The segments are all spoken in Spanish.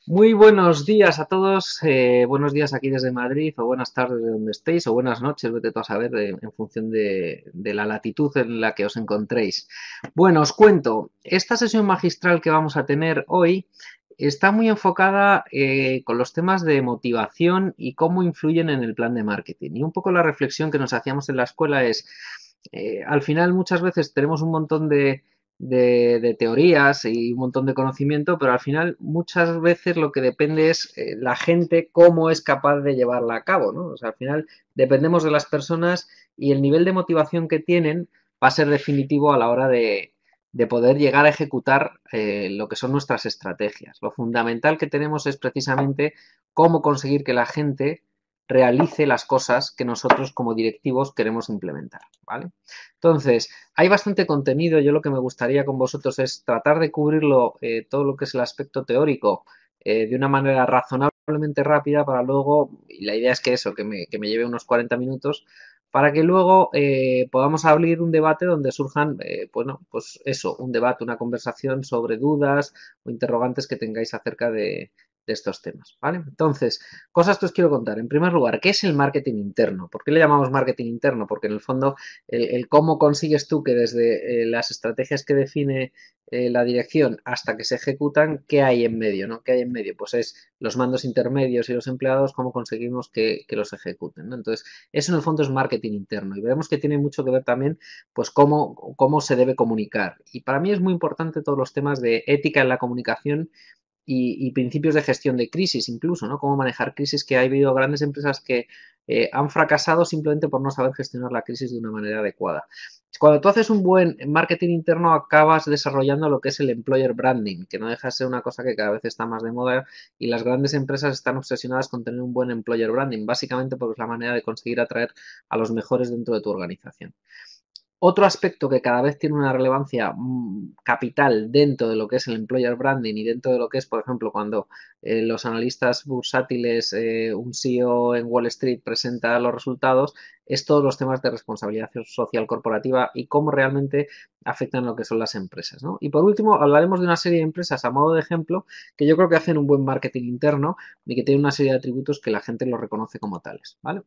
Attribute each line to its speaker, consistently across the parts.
Speaker 1: Muy buenos días a todos, buenos días aquí desde Madrid, o buenas tardes de donde estéis, o buenas noches, vete tú a saber, en función de la latitud en la que os encontréis. Bueno, os cuento, esta sesión magistral que vamos a tener hoy está muy enfocada con los temas de motivación y cómo influyen en el plan de marketing. Y un poco la reflexión que nos hacíamos en la escuela es, al final muchas veces tenemos un montón de teorías y un montón de conocimiento, pero al final muchas veces lo que depende es la gente cómo es capaz de llevarla a cabo, ¿no? O sea, al final dependemos de las personas y el nivel de motivación que tienen va a ser definitivo a la hora de poder llegar a ejecutar lo que son nuestras estrategias. Lo fundamental que tenemos es precisamente cómo conseguir que la gente realice las cosas que nosotros como directivos queremos implementar, ¿vale? Entonces, hay bastante contenido. Yo lo que me gustaría con vosotros es tratar de cubrirlo todo lo que es el aspecto teórico de una manera razonablemente rápida para luego, y la idea es que eso, que me lleve unos 40 minutos, para que luego podamos abrir un debate donde surjan, bueno, pues eso, un debate, una conversación sobre dudas o interrogantes que tengáis acerca de estos temas, ¿vale? Entonces, cosas que os quiero contar. En primer lugar, ¿qué es el marketing interno? ¿Por qué le llamamos marketing interno? Porque en el fondo el cómo consigues tú que desde las estrategias que define la dirección hasta que se ejecutan, ¿qué hay en medio? ¿No? ¿Qué hay en medio? Pues es los mandos intermedios y los empleados, cómo conseguimos que los ejecuten, ¿no? Entonces, eso en el fondo es marketing interno y veremos que tiene mucho que ver también pues cómo se debe comunicar. Y para mí es muy importante todos los temas de ética en la comunicación y principios de gestión de crisis incluso, ¿no? Cómo manejar crisis, que ha habido grandes empresas que han fracasado simplemente por no saber gestionar la crisis de una manera adecuada. Cuando tú haces un buen marketing interno acabas desarrollando lo que es el employer branding, que no deja de ser una cosa que cada vez está más de moda y las grandes empresas están obsesionadas con tener un buen employer branding, básicamente porque es la manera de conseguir atraer a los mejores dentro de tu organización. Otro aspecto que cada vez tiene una relevancia capital dentro de lo que es el employer branding y dentro de lo que es, por ejemplo, cuando los analistas bursátiles, un CEO en Wall Street presenta los resultados, es todos los temas de responsabilidad social corporativa y cómo realmente afectan lo que son las empresas, ¿no? Y por último, hablaremos de una serie de empresas a modo de ejemplo que yo creo que hacen un buen marketing interno y que tienen una serie de atributos que la gente los reconoce como tales, ¿vale?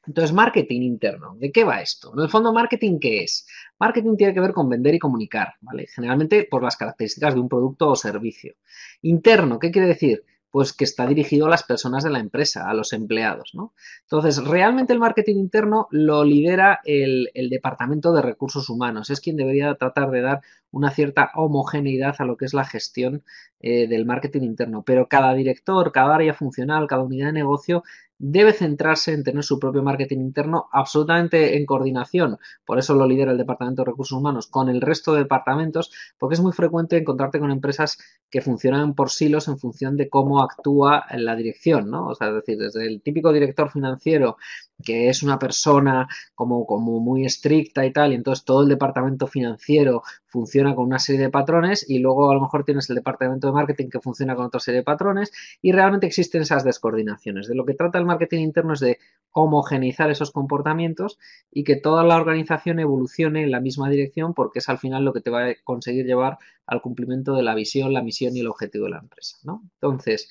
Speaker 1: Entonces, marketing interno, ¿de qué va esto? En el fondo, marketing, ¿qué es? Marketing tiene que ver con vender y comunicar, ¿vale? Generalmente por las características de un producto o servicio. Interno, ¿qué quiere decir? Pues que está dirigido a las personas de la empresa, a los empleados, ¿no? Entonces, realmente el marketing interno lo lidera el departamento de recursos humanos. Es quien debería tratar de dar una cierta homogeneidad a lo que es la gestión del marketing interno. Pero cada director, cada área funcional, cada unidad de negocio debe centrarse en tener su propio marketing interno absolutamente en coordinación, por eso lo lidera el Departamento de Recursos Humanos, con el resto de departamentos, porque es muy frecuente encontrarte con empresas que funcionan por silos en función de cómo actúa la dirección, ¿no? O sea, es decir, desde el típico director financiero, que es una persona como muy estricta y tal, y entonces todo el departamento financiero funciona con una serie de patrones y luego a lo mejor tienes el departamento de marketing que funciona con otra serie de patrones y realmente existen esas descoordinaciones. De lo que trata el marketing interno es de homogeneizar esos comportamientos y que toda la organización evolucione en la misma dirección porque es al final lo que te va a conseguir llevar al cumplimiento de la visión, la misión y el objetivo de la empresa, ¿no? Entonces,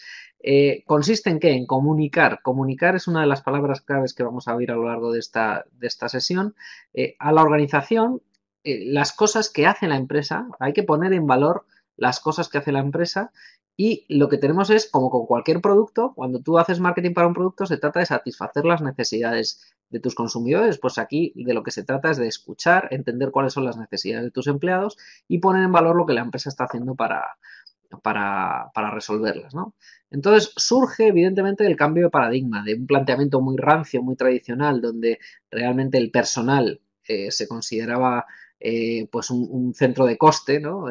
Speaker 1: ¿consiste en qué? En comunicar. Comunicar es una de las palabras claves que vamos a oír a lo largo de esta sesión. A la organización, las cosas que hace la empresa, hay que poner en valor las cosas que hace la empresa y lo que tenemos es, como con cualquier producto, cuando tú haces marketing para un producto, se trata de satisfacer las necesidades de tus consumidores. Pues aquí de lo que se trata es de escuchar, entender cuáles son las necesidades de tus empleados y poner en valor lo que la empresa está haciendo para resolverlas, ¿no? Entonces surge evidentemente el cambio de paradigma, de un planteamiento muy rancio, muy tradicional, donde realmente el personal se consideraba pues un centro de coste, ¿no?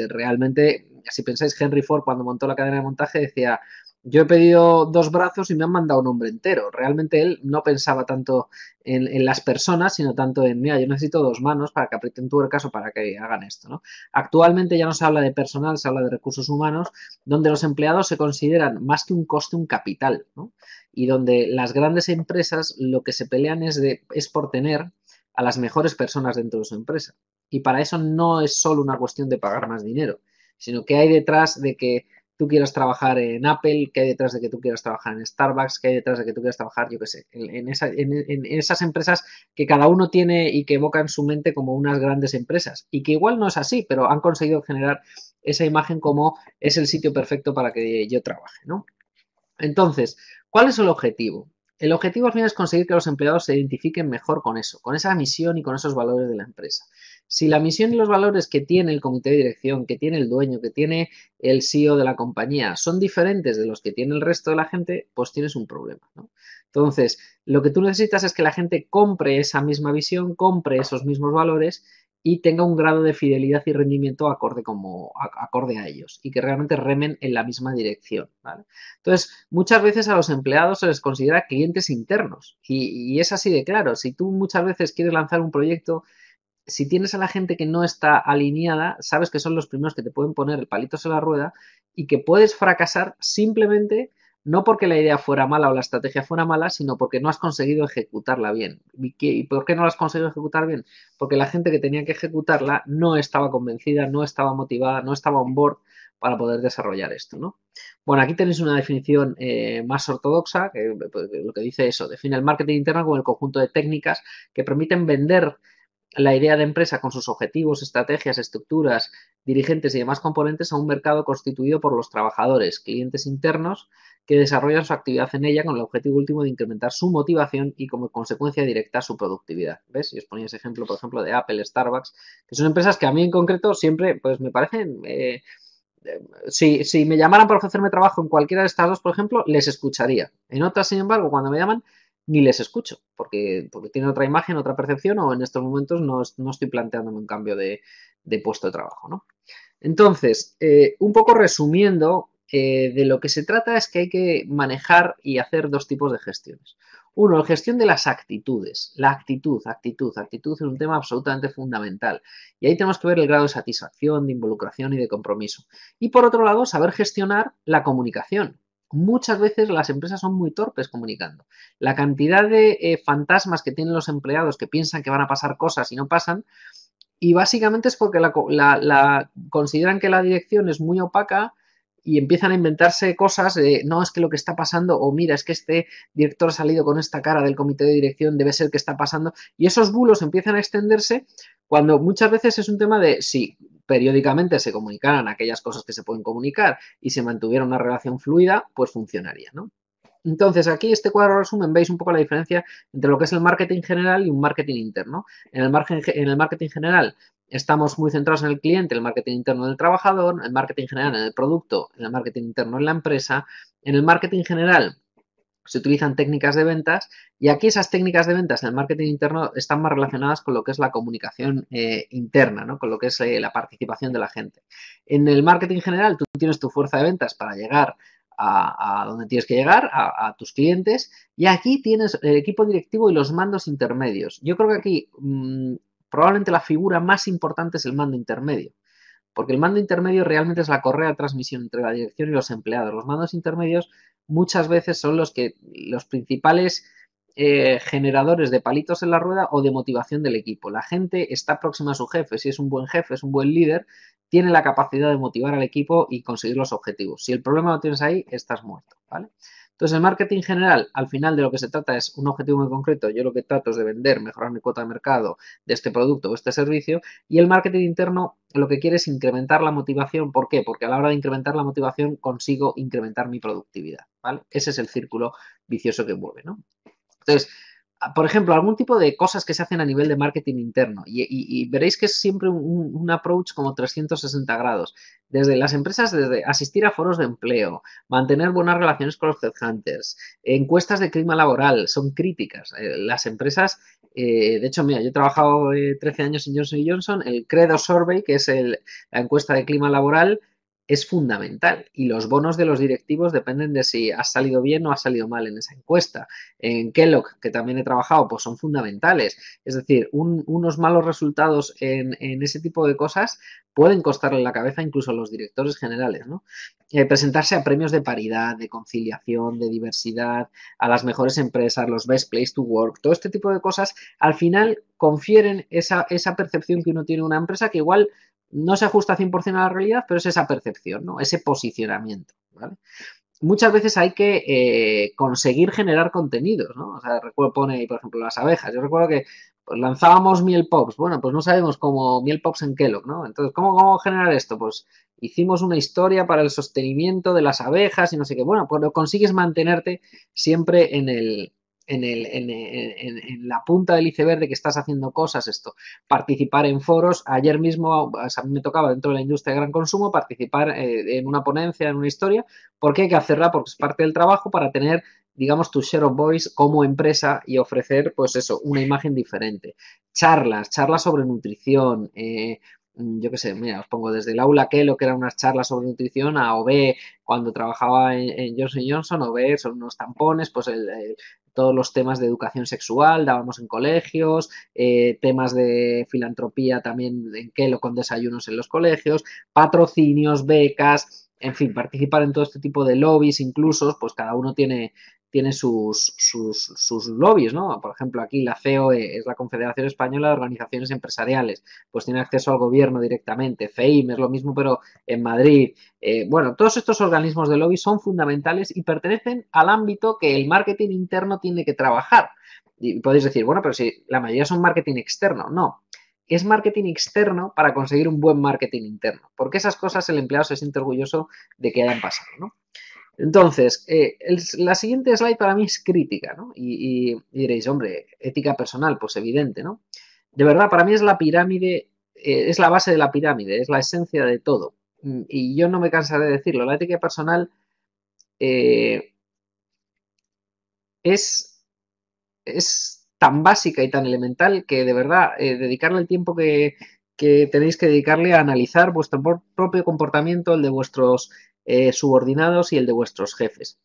Speaker 1: Realmente, si pensáis, Henry Ford cuando montó la cadena de montaje decía, yo he pedido dos brazos y me han mandado un hombre entero. Realmente él no pensaba tanto en las personas, sino tanto en, mira, yo necesito dos manos para que aprieten tuercas o para que hagan esto, ¿no? Actualmente ya no se habla de personal, se habla de recursos humanos, donde los empleados se consideran más que un coste, un capital, ¿no? Y donde las grandes empresas lo que se pelean es por tener a las mejores personas dentro de su empresa. Y para eso no es solo una cuestión de pagar más dinero, sino que hay detrás de que tú quieras trabajar en Apple, qué hay detrás de que tú quieras trabajar en Starbucks, qué hay detrás de que tú quieras trabajar, yo qué sé, en esas empresas que cada uno tiene y que evoca en su mente como unas grandes empresas y que igual no es así, pero han conseguido generar esa imagen como es el sitio perfecto para que yo trabaje, ¿no? Entonces, ¿cuál es el objetivo? El objetivo al final es conseguir que los empleados se identifiquen mejor con eso, con esa misión y con esos valores de la empresa. Si la misión y los valores que tiene el comité de dirección, que tiene el dueño, que tiene el CEO de la compañía son diferentes de los que tiene el resto de la gente, pues tienes un problema, ¿no? Entonces, lo que tú necesitas es que la gente compre esa misma visión, compre esos mismos valores y tenga un grado de fidelidad y rendimiento acorde a ellos y que realmente remen en la misma dirección, ¿vale? Entonces, muchas veces a los empleados se les considera clientes internos y es así de claro. Si tú muchas veces quieres lanzar un proyecto, si tienes a la gente que no está alineada, sabes que son los primeros que te pueden poner el palitos en la rueda y que puedes fracasar simplemente no porque la idea fuera mala o la estrategia fuera mala, sino porque no has conseguido ejecutarla bien. ¿Y por qué no la has conseguido ejecutar bien? Porque la gente que tenía que ejecutarla no estaba convencida, no estaba motivada, no estaba on board para poder desarrollar esto, ¿no? Bueno, aquí tenéis una definición más ortodoxa, que lo que dice eso, define el marketing interno como el conjunto de técnicas que permiten vender la idea de empresa con sus objetivos, estrategias, estructuras, dirigentes y demás componentes a un mercado constituido por los trabajadores, clientes internos que desarrollan su actividad en ella con el objetivo último de incrementar su motivación y como consecuencia directa su productividad. ¿Ves? Y os ponía ese ejemplo, por ejemplo, de Apple, Starbucks, que son empresas que a mí en concreto siempre pues me parecen si me llamaran para ofrecerme trabajo en cualquiera de estas dos, por ejemplo, les escucharía. En otras, sin embargo, cuando me llaman, ni les escucho, porque tienen otra imagen, otra percepción, o en estos momentos no estoy planteándome un cambio de puesto de trabajo, ¿no? Entonces, un poco resumiendo, de lo que se trata es que hay que manejar y hacer dos tipos de gestiones. Uno, la gestión de las actitudes. La actitud es un tema absolutamente fundamental. Y ahí tenemos que ver el grado de satisfacción, de involucración y de compromiso. Y por otro lado, saber gestionar la comunicación. Muchas veces las empresas son muy torpes comunicando. La cantidad de fantasmas que tienen los empleados que piensan que van a pasar cosas y no pasan, y básicamente es porque consideran que la dirección es muy opaca y empiezan a inventarse cosas de, no, es que lo que está pasando, o mira, es que este director ha salido con esta cara del comité de dirección, debe ser que está pasando, y esos bulos empiezan a extenderse cuando muchas veces es un tema de, si periódicamente se comunicaran aquellas cosas que se pueden comunicar y se mantuviera una relación fluida, pues funcionaría, ¿no? Entonces, aquí este cuadro resumen veis un poco la diferencia entre lo que es el marketing general y un marketing interno. En el marketing general estamos muy centrados en el cliente, el marketing interno en el trabajador, el marketing general en el producto, en el marketing interno en la empresa. En el marketing general se utilizan técnicas de ventas y aquí esas técnicas de ventas en el marketing interno están más relacionadas con lo que es la comunicación interna, ¿no? Con lo que es la participación de la gente. En el marketing general tú tienes tu fuerza de ventas para llegar a donde tienes que llegar, a tus clientes, y aquí tienes el equipo directivo y los mandos intermedios. Yo creo que aquí probablemente la figura más importante es el mando intermedio, porque el mando intermedio realmente es la correa de transmisión entre la dirección y los empleados. Los mandos intermedios muchas veces son los principales generadores de palitos en la rueda o de motivación del equipo. La gente está próxima a su jefe, si es un buen jefe, es un buen líder, tiene la capacidad de motivar al equipo y conseguir los objetivos. Si el problema lo tienes ahí, estás muerto, ¿vale? Entonces, el marketing general, al final de lo que se trata es un objetivo muy concreto. Yo lo que trato es de vender, mejorar mi cuota de mercado de este producto o este servicio. Y el marketing interno lo que quiere es incrementar la motivación. ¿Por qué? Porque a la hora de incrementar la motivación consigo incrementar mi productividad, ¿vale? Ese es el círculo vicioso que mueve, ¿no? Entonces, por ejemplo, algún tipo de cosas que se hacen a nivel de marketing interno y veréis que es siempre un approach como 360 grados. Desde las empresas, desde asistir a foros de empleo, mantener buenas relaciones con los headhunters, encuestas de clima laboral, son críticas. Las empresas, de hecho, mira, yo he trabajado 13 años en Johnson Johnson, el Credo Survey, que es la encuesta de clima laboral, es fundamental y los bonos de los directivos dependen de si has salido bien o has salido mal en esa encuesta. En Kellogg, que también he trabajado, pues son fundamentales. Es decir, unos malos resultados en ese tipo de cosas pueden costarle la cabeza incluso a los directores generales, ¿no? Presentarse a premios de paridad, de conciliación, de diversidad, a las mejores empresas, los best place to work, todo este tipo de cosas, al final confieren esa percepción que uno tiene de una empresa que igual no se ajusta 100% a la realidad, pero es esa percepción, ¿no? Ese posicionamiento, ¿vale? Muchas veces hay que conseguir generar contenidos, ¿no? O sea, recuerdo, pone ahí, por ejemplo, las abejas. Yo recuerdo que pues, lanzábamos miel pops. Bueno, pues no sabemos cómo miel pops en Kellogg, ¿no? Entonces, ¿cómo generar esto? Pues hicimos una historia para el sostenimiento de las abejas y no sé qué. Bueno, pues consigues mantenerte siempre en la punta del iceberg de que estás haciendo cosas, esto, participar en foros. Ayer mismo a mí me tocaba dentro de la industria de gran consumo participar en una ponencia, en una historia. ¿Por qué hay que hacerla? Porque es parte del trabajo para tener, digamos, tu share of voice como empresa y ofrecer, pues eso, una imagen diferente. Charlas sobre nutrición, yo qué sé, mira, os pongo desde el aula que lo que eran unas charlas sobre nutrición a OB, cuando trabajaba en Johnson Johnson, OB son unos tampones, pues todos los temas de educación sexual dábamos en colegios, temas de filantropía también en Kelo con desayunos en los colegios, patrocinios, becas, en fin, participar en todo este tipo de lobbies, incluso, pues cada uno tiene sus lobbies, ¿no? Por ejemplo, aquí la COE es la Confederación Española de Organizaciones Empresariales, pues tiene acceso al gobierno directamente. FEIM es lo mismo, pero en Madrid. Bueno, todos estos organismos de lobby son fundamentales y pertenecen al ámbito que el marketing interno tiene que trabajar. Y podéis decir, bueno, pero si la mayoría son marketing externo. No, es marketing externo para conseguir un buen marketing interno, porque esas cosas el empleado se siente orgulloso de que hayan pasado, ¿no? Entonces, la siguiente slide para mí es crítica, ¿no? Y diréis, hombre, ética personal, pues evidente, ¿no? De verdad, para mí es la pirámide, es la base de la pirámide, es la esencia de todo. Y yo no me cansaré de decirlo, la ética personal eh, es, es tan básica y tan elemental que de verdad dedicarle el tiempo que tenéis que dedicarle a analizar vuestro propio comportamiento, el de vuestros subordinados y el de vuestros jefes.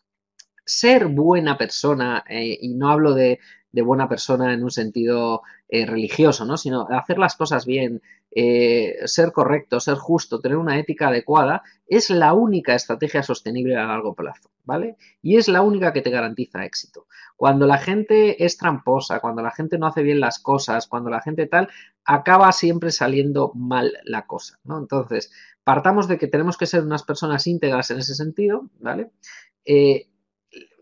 Speaker 1: Ser buena persona, y no hablo de buena persona en un sentido religioso, ¿no? Sino hacer las cosas bien, ser correcto, ser justo, tener una ética adecuada, es la única estrategia sostenible a largo plazo, ¿vale? Y es la única que te garantiza éxito. Cuando la gente es tramposa, cuando la gente no hace bien las cosas, cuando la gente tal, acaba siempre saliendo mal la cosa, ¿no? Entonces, partamos de que tenemos que ser unas personas íntegras en ese sentido, ¿vale? Eh,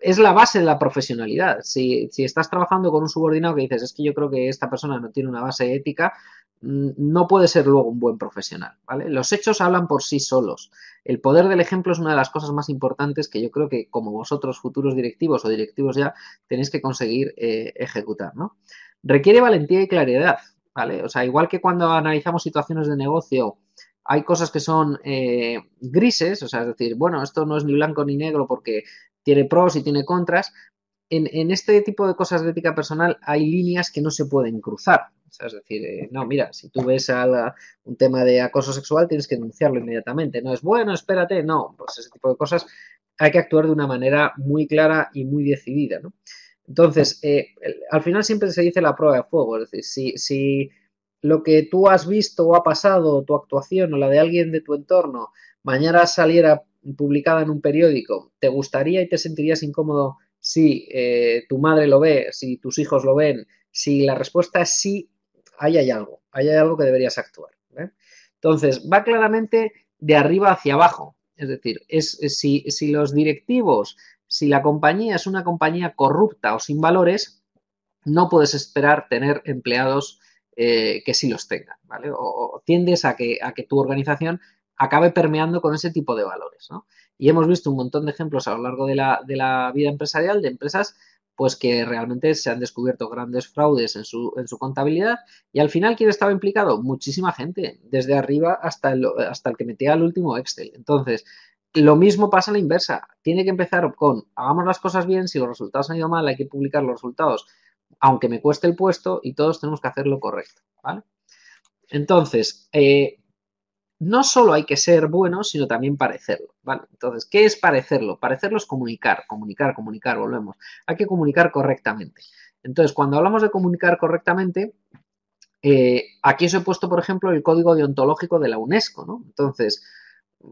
Speaker 1: es la base de la profesionalidad. Si estás trabajando con un subordinado que dices, es que yo creo que esta persona no tiene una base ética, no puede ser luego un buen profesional, ¿vale? Los hechos hablan por sí solos. El poder del ejemplo es una de las cosas más importantes que yo creo que como vosotros, futuros directivos o directivos ya, tenéis que conseguir ejecutar, ¿no? Requiere valentía y claridad, ¿vale? O sea, igual que cuando analizamos situaciones de negocio, hay cosas que son grises, o sea, es decir, bueno, esto no es ni blanco ni negro porque tiene pros y tiene contras. En este tipo de cosas de ética personal hay líneas que no se pueden cruzar. O sea, es decir, no, mira, si tú ves un tema de acoso sexual, tienes que denunciarlo inmediatamente. No es bueno, espérate, no, pues ese tipo de cosas hay que actuar de una manera muy clara y muy decidida, ¿no? Entonces, al final siempre se dice la prueba de fuego, es decir, si lo que tú has visto o ha pasado, tu actuación o la de alguien de tu entorno, mañana saliera publicada en un periódico, ¿te gustaría y te sentirías incómodo si tu madre lo ve, si tus hijos lo ven? Si la respuesta es sí, ahí hay algo que deberías actuar, ¿eh? Entonces, va claramente de arriba hacia abajo, es decir, si los directivos, si la compañía es una compañía corrupta o sin valores, no puedes esperar tener empleados que sí los tengan, ¿vale? O tiendes a que tu organización acabe permeando con ese tipo de valores, ¿no? Y hemos visto un montón de ejemplos a lo largo de la vida empresarial de empresas pues que realmente se han descubierto grandes fraudes en su contabilidad y al final, ¿quién estaba implicado? Muchísima gente, desde arriba hasta el que metía el último Excel. Entonces, lo mismo pasa a la inversa. Tiene que empezar con, hagamos las cosas bien, si los resultados han ido mal, hay que publicar los resultados aunque me cueste el puesto y todos tenemos que hacer lo correcto, ¿vale? Entonces, no solo hay que ser buenos, sino también parecerlo, ¿vale? Entonces, ¿qué es parecerlo? Parecerlo es comunicar, volvemos. Hay que comunicar correctamente. Entonces, cuando hablamos de comunicar correctamente, aquí os he puesto, por ejemplo, el código deontológico de la UNESCO, ¿no? Entonces,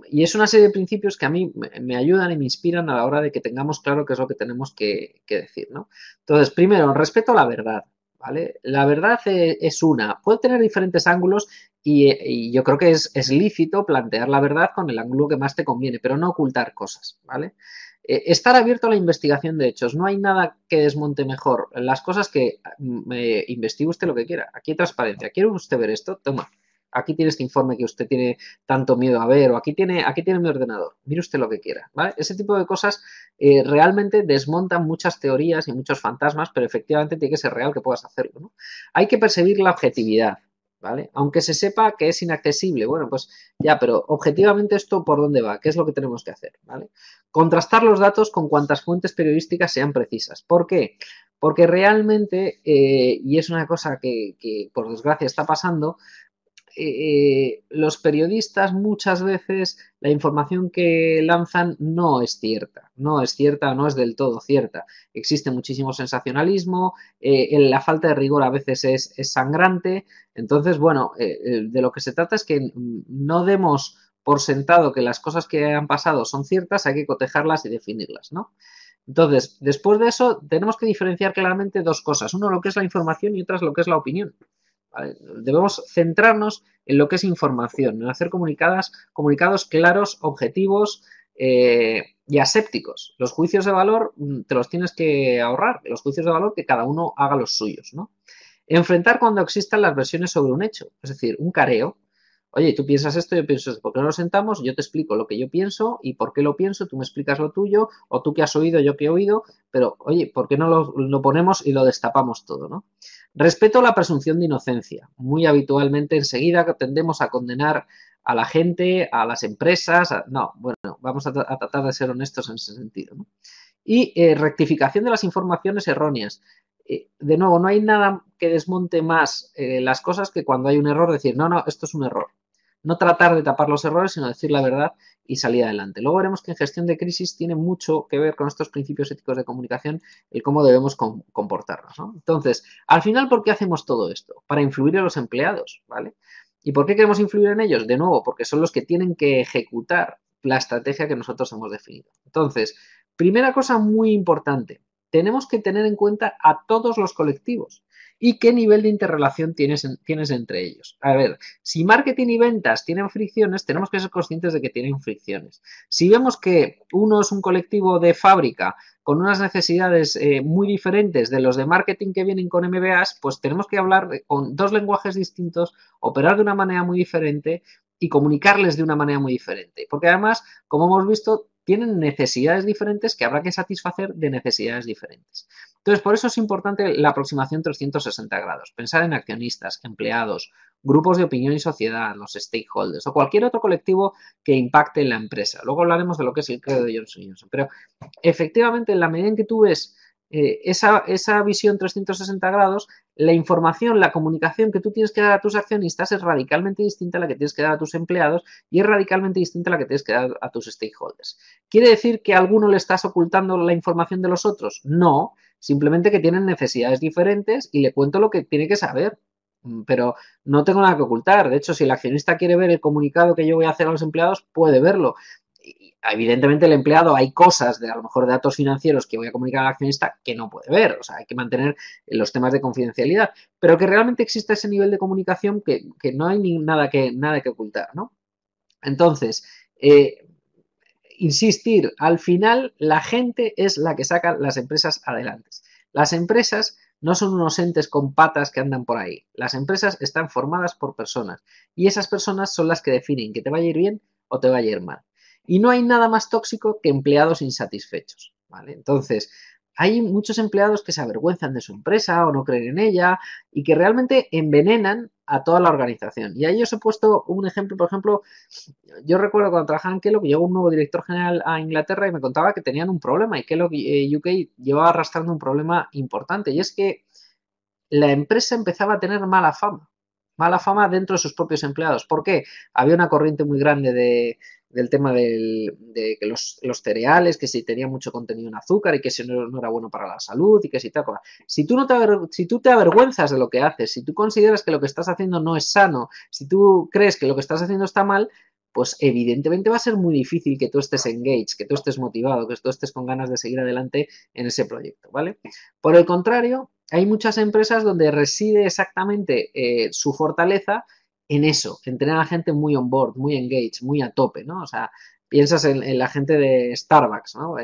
Speaker 1: y es una serie de principios que a mí me ayudan y me inspiran a la hora de que tengamos claro qué es lo que tenemos que decir, ¿no? Entonces, primero, respeto a la verdad, ¿vale? La verdad es una. Puede tener diferentes ángulos y yo creo que es lícito plantear la verdad con el ángulo que más te conviene, pero no ocultar cosas, ¿vale? Estar abierto a la investigación de hechos. No hay nada que desmonte mejor las cosas que investigue usted lo que quiera. Aquí hay transparencia. ¿Quiere usted ver esto? Toma. Aquí tiene este informe que usted tiene tanto miedo a ver, o aquí tiene mi ordenador. Mire usted lo que quiera, ¿vale? Ese tipo de cosas realmente desmontan muchas teorías y muchos fantasmas, pero efectivamente tiene que ser real que puedas hacerlo, ¿no? Hay que perseguir la objetividad, ¿vale? Aunque se sepa que es inaccesible, bueno, pues ya, pero objetivamente esto por dónde va, qué es lo que tenemos que hacer, ¿vale? Contrastar los datos con cuantas fuentes periodísticas sean precisas. ¿Por qué? Porque realmente, y es una cosa que por desgracia está pasando, los periodistas muchas veces la información que lanzan no es cierta, no es cierta, no es del todo cierta. Existe muchísimo sensacionalismo, la falta de rigor a veces es sangrante, entonces, bueno, de lo que se trata es que no demos por sentado que las cosas que han pasado son ciertas, hay que cotejarlas y definirlas, ¿no? Entonces, después de eso, tenemos que diferenciar claramente dos cosas. Uno, lo que es la información y otra es lo que es la opinión. ¿Vale? Debemos centrarnos en lo que es información, en hacer comunicados claros, objetivos y asépticos. Los juicios de valor te los tienes que ahorrar, los juicios de valor que cada uno haga los suyos, ¿no? Enfrentar cuando existan las versiones sobre un hecho, es decir, un careo. Oye, tú piensas esto, yo pienso esto. ¿Por qué no nos sentamos? Yo te explico lo que yo pienso y por qué lo pienso, tú me explicas lo tuyo, o tú que has oído, yo que he oído, pero oye, ¿por qué no lo ponemos y lo destapamos todo, ¿no? Respeto a la presunción de inocencia. Muy habitualmente enseguida tendemos a condenar a la gente, a las empresas. No, bueno, vamos a tratar de ser honestos en ese sentido, ¿no? Y rectificación de las informaciones erróneas. De nuevo, no hay nada que desmonte más las cosas que cuando hay un error decir, no, no, esto es un error. No tratar de tapar los errores, sino decir la verdad y salir adelante. Luego veremos que en gestión de crisis tiene mucho que ver con estos principios éticos de comunicación, el cómo debemos comportarnos, ¿no? Entonces, al final, ¿por qué hacemos todo esto? Para influir en los empleados, ¿vale? ¿Y por qué queremos influir en ellos? De nuevo, porque son los que tienen que ejecutar la estrategia que nosotros hemos definido. Entonces, primera cosa muy importante, tenemos que tener en cuenta a todos los colectivos y qué nivel de interrelación tienes entre ellos. A ver, si marketing y ventas tienen fricciones, tenemos que ser conscientes de que tienen fricciones. Si vemos que uno es un colectivo de fábrica con unas necesidades muy diferentes de los de marketing que vienen con MBAs, pues tenemos que hablar con dos lenguajes distintos, operar de una manera muy diferente y comunicarles de una manera muy diferente. Porque además, como hemos visto, tienen necesidades diferentes que habrá que satisfacer de necesidades diferentes. Entonces, por eso es importante la aproximación 360 grados, pensar en accionistas, empleados, grupos de opinión y sociedad, los stakeholders o cualquier otro colectivo que impacte en la empresa. Luego hablaremos de lo que es el credo de Johnson Johnson, pero efectivamente, en la medida en que tú ves esa visión 360 grados, la información, la comunicación que tú tienes que dar a tus accionistas es radicalmente distinta a la que tienes que dar a tus empleados y es radicalmente distinta a la que tienes que dar a tus stakeholders. ¿Quiere decir que a alguno le estás ocultando la información de los otros? No, simplemente que tienen necesidades diferentes y le cuento lo que tiene que saber. Pero no tengo nada que ocultar. De hecho, si el accionista quiere ver el comunicado que yo voy a hacer a los empleados, puede verlo. Y, evidentemente, el empleado, hay cosas de a lo mejor de datos financieros que voy a comunicar al accionista que no puede ver. O sea, hay que mantener los temas de confidencialidad. Pero que realmente exista ese nivel de comunicación que no hay nada que ocultar, ¿no? Entonces, insistir, al final la gente es la que saca las empresas adelante. Las empresas no son unos entes con patas que andan por ahí. Las empresas están formadas por personas y esas personas son las que definen que te vaya a ir bien o te vaya a ir mal. Y no hay nada más tóxico que empleados insatisfechos, ¿vale? Entonces, hay muchos empleados que se avergüenzan de su empresa o no creen en ella y que realmente envenenan a toda la organización. Y ahí os he puesto un ejemplo, por ejemplo, yo recuerdo cuando trabajaba en Kellogg, llegó un nuevo director general a Inglaterra y me contaba que tenían un problema y Kellogg UK llevaba arrastrando un problema importante y es que la empresa empezaba a tener mala fama dentro de sus propios empleados. ¿Por qué? Había una corriente muy grande del tema de que los cereales, que si tenía mucho contenido en azúcar y que si no era bueno para la salud y que si tal. Si tú te avergüenzas de lo que haces, si tú consideras que lo que estás haciendo no es sano, si tú crees que lo que estás haciendo está mal, pues evidentemente va a ser muy difícil que tú estés engaged, que tú estés motivado, que tú estés con ganas de seguir adelante en ese proyecto, ¿vale? Por el contrario, hay muchas empresas donde reside exactamente su fortaleza en eso, en tener a la gente muy on board, muy engaged, muy a tope, ¿no? O sea, piensas en la gente de Starbucks, ¿no?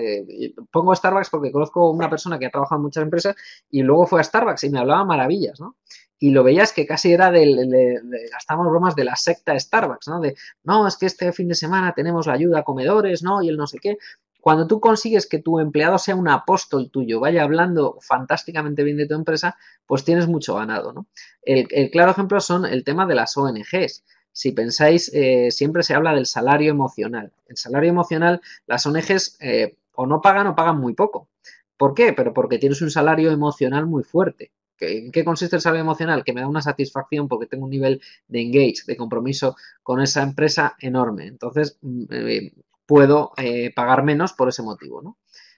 Speaker 1: Pongo Starbucks porque conozco una persona que ha trabajado en muchas empresas y luego fue a Starbucks y me hablaba maravillas, ¿no? Y lo veías que casi era gastamos bromas de la secta Starbucks, ¿no? De, no, es que este fin de semana tenemos la ayuda a comedores, ¿no? Y el no sé qué. Cuando tú consigues que tu empleado sea un apóstol tuyo, vaya hablando fantásticamente bien de tu empresa, pues tienes mucho ganado, ¿no? El claro ejemplo son el tema de las ONGs. Si pensáis, siempre se habla del salario emocional. El salario emocional, las ONGs o no pagan o pagan muy poco. ¿Por qué? Pero porque tienes un salario emocional muy fuerte. ¿En qué consiste el salario emocional? Que me da una satisfacción porque tengo un nivel de engage, de compromiso con esa empresa enorme. Entonces, puedo pagar menos por ese motivo, ¿no?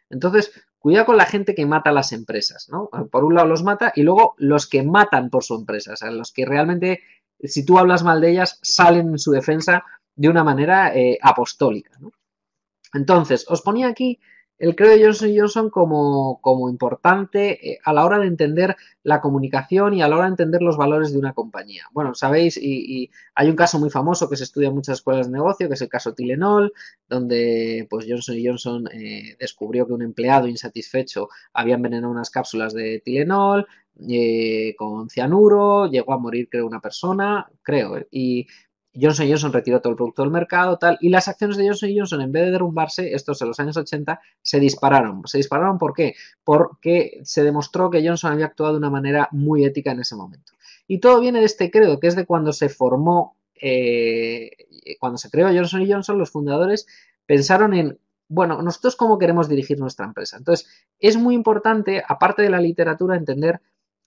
Speaker 1: Entonces, cuidado con la gente que mata a las empresas, ¿no? Por un lado los mata y luego los que matan por su empresa, o sea, los que realmente, si tú hablas mal de ellas, salen en su defensa de una manera apostólica, ¿no? Entonces, os ponía aquí el credo de Johnson Johnson como importante a la hora de entender la comunicación y a la hora de entender los valores de una compañía. Bueno, sabéis, y hay un caso muy famoso que se estudia en muchas escuelas de negocio, que es el caso Tylenol, donde pues Johnson Johnson descubrió que un empleado insatisfecho había envenenado unas cápsulas de Tylenol con cianuro, llegó a morir creo una persona, creo, y Johnson Johnson retiró todo el producto del mercado, tal, y las acciones de Johnson Johnson, en vez de derrumbarse, estos en los años 80, se dispararon. ¿Se dispararon por qué? Porque se demostró que Johnson había actuado de una manera muy ética en ese momento. Y todo viene de este credo, que es de cuando se formó, cuando se creó Johnson Johnson, los fundadores pensaron en, bueno, nosotros cómo queremos dirigir nuestra empresa. Entonces, es muy importante, aparte de la literatura, entender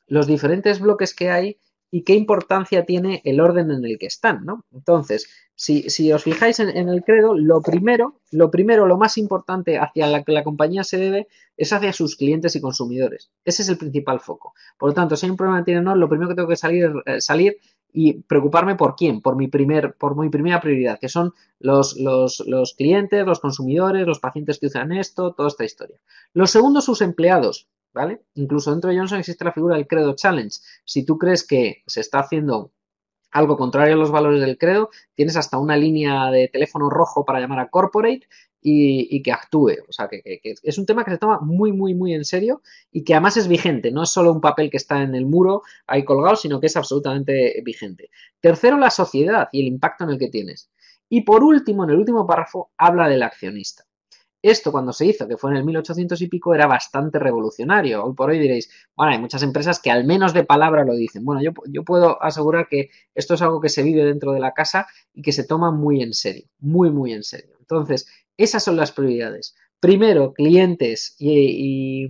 Speaker 1: los diferentes bloques que hay y qué importancia tiene el orden en el que están, ¿no? Entonces, si os fijáis en el credo, lo más importante hacia la que la compañía se debe es hacia sus clientes y consumidores. Ese es el principal foco. Por lo tanto, si hay un problema de Tylenol, lo primero que tengo que salir y preocuparme por quién, por mi primera prioridad, que son los clientes, los consumidores, los pacientes que usan esto, toda esta historia. Lo segundo, sus empleados. ¿Vale? Incluso dentro de Johnson existe la figura del credo challenge. Si tú crees que se está haciendo algo contrario a los valores del credo, tienes hasta una línea de teléfono rojo para llamar a corporate y que actúe. O sea, que es un tema que se toma muy, muy, muy en serio y que además es vigente. No es solo un papel que está en el muro ahí colgado, sino que es absolutamente vigente. Tercero, la sociedad y el impacto en el que tienes. Y por último, en el último párrafo, habla del accionista. Esto cuando se hizo, que fue en el 1800 y pico, era bastante revolucionario. Hoy por hoy diréis, bueno, hay muchas empresas que al menos de palabra lo dicen. Bueno, yo puedo asegurar que esto es algo que se vive dentro de la casa y que se toma muy en serio, muy, muy en serio. Entonces, esas son las prioridades. Primero, clientes y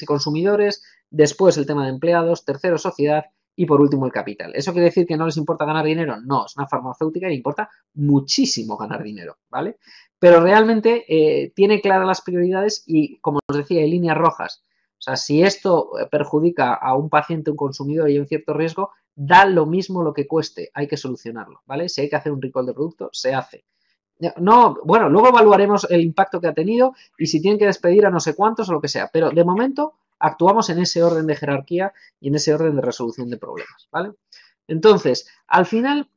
Speaker 1: consumidores, después el tema de empleados, tercero, sociedad y por último el capital. ¿Eso quiere decir que no les importa ganar dinero? No, es una farmacéutica y le importa muchísimo ganar dinero, ¿vale? Pero realmente tiene claras las prioridades y, como os decía, hay líneas rojas. O sea, si esto perjudica a un paciente, un consumidor y hay un cierto riesgo, da lo mismo lo que cueste, hay que solucionarlo, ¿vale? Si hay que hacer un recall de producto, se hace. No, bueno, luego evaluaremos el impacto que ha tenido y si tienen que despedir a no sé cuántos o lo que sea, pero de momento actuamos en ese orden de jerarquía y en ese orden de resolución de problemas, ¿vale? Entonces, al final,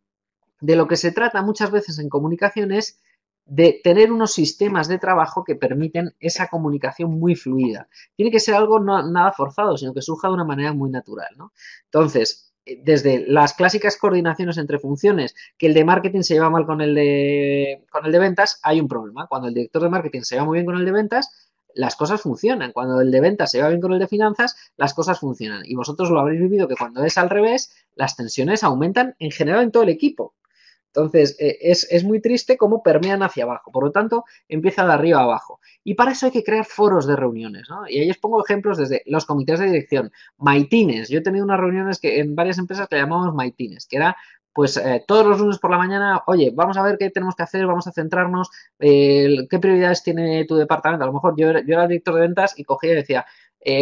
Speaker 1: de lo que se trata muchas veces en comunicación es de tener unos sistemas de trabajo que permiten esa comunicación muy fluida. Tiene que ser algo no, nada forzado, sino que surja de una manera muy natural, ¿no? Entonces, desde las clásicas coordinaciones entre funciones, que el de marketing se lleva mal con el de ventas, hay un problema. Cuando el director de marketing se lleva muy bien con el de ventas, las cosas funcionan. Cuando el de ventas se lleva bien con el de finanzas, las cosas funcionan. Y vosotros lo habréis vivido que cuando es al revés, las tensiones aumentan en general en todo el equipo. Entonces, es muy triste cómo permean hacia abajo. Por lo tanto, empieza de arriba a abajo. Y para eso hay que crear foros de reuniones, ¿no? Y ahí os pongo ejemplos desde los comités de dirección, maitines. Yo he tenido unas reuniones que en varias empresas que llamamos maitines, que era pues todos los lunes por la mañana, oye, vamos a ver qué tenemos que hacer, vamos a centrarnos, qué prioridades tiene tu departamento. A lo mejor yo era el director de ventas y cogía y decía,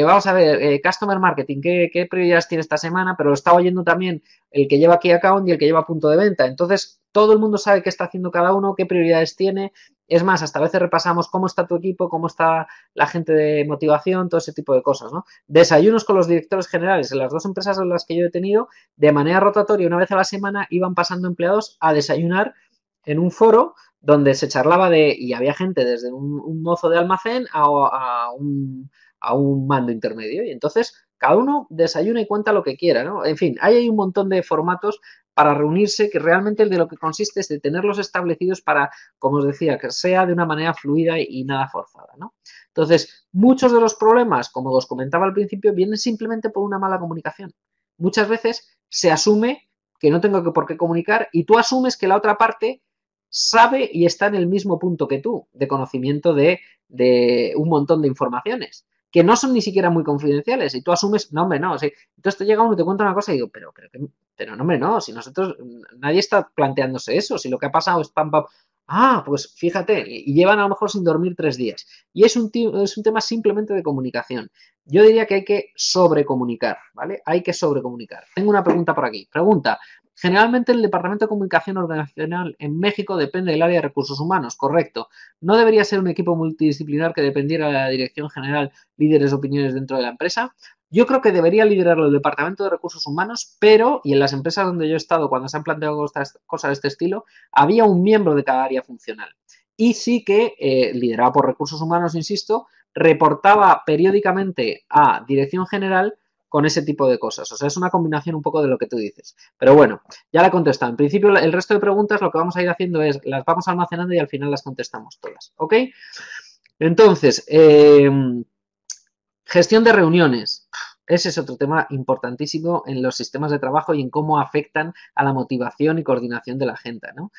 Speaker 1: Vamos a ver, Customer Marketing, ¿qué prioridades tiene esta semana? Pero lo está oyendo también el que lleva Key Account y el que lleva punto de venta. Entonces, todo el mundo sabe qué está haciendo cada uno, qué prioridades tiene. Es más, hasta a veces repasamos cómo está tu equipo, cómo está la gente de motivación, todo ese tipo de cosas, ¿no? Desayunos con los directores generales en las dos empresas en las que yo he tenido, de manera rotatoria, una vez a la semana, iban pasando empleados a desayunar en un foro donde se charlaba y había gente desde un mozo de almacén a un mando intermedio. Y entonces cada uno desayuna y cuenta lo que quiera, ¿no? En fin, hay un montón de formatos para reunirse que realmente el de lo que consiste es de tenerlos establecidos para, como os decía, que sea de una manera fluida y nada forzada, ¿no? Entonces, muchos de los problemas, como os comentaba al principio, vienen simplemente por una mala comunicación. Muchas veces se asume que no tengo por qué comunicar y tú asumes que la otra parte sabe y está en el mismo punto que tú, de conocimiento de un montón de informaciones que no son ni siquiera muy confidenciales y tú asumes, no, hombre, no, sí. Entonces te llega uno y te cuenta una cosa y digo, pero no, hombre, no, si nosotros, nadie está planteándose eso, si lo que ha pasado es pam, pam, pues fíjate, y llevan a lo mejor sin dormir 3 días. Y es un tema simplemente de comunicación. Yo diría que hay que sobrecomunicar, ¿vale? Hay que sobrecomunicar. Tengo una pregunta por aquí. Pregunta, generalmente el Departamento de Comunicación Organizacional en México depende del área de recursos humanos, correcto. ¿No debería ser un equipo multidisciplinar que dependiera de la Dirección General, líderes de opiniones dentro de la empresa? Yo creo que debería liderarlo el Departamento de Recursos Humanos, pero, y en las empresas donde yo he estado, cuando se han planteado cosas de este estilo, había un miembro de cada área funcional. Y sí que, liderado por Recursos Humanos, insisto, reportaba periódicamente a Dirección General con ese tipo de cosas. O sea, es una combinación un poco de lo que tú dices. Pero bueno, ya la he contestado. En principio, el resto de preguntas lo que vamos a ir haciendo es, las vamos almacenando y al final las contestamos todas. ¿Ok? Entonces, gestión de reuniones. Ese es otro tema importantísimo en los sistemas de trabajo y en cómo afectan a la motivación y coordinación de la gente, ¿no?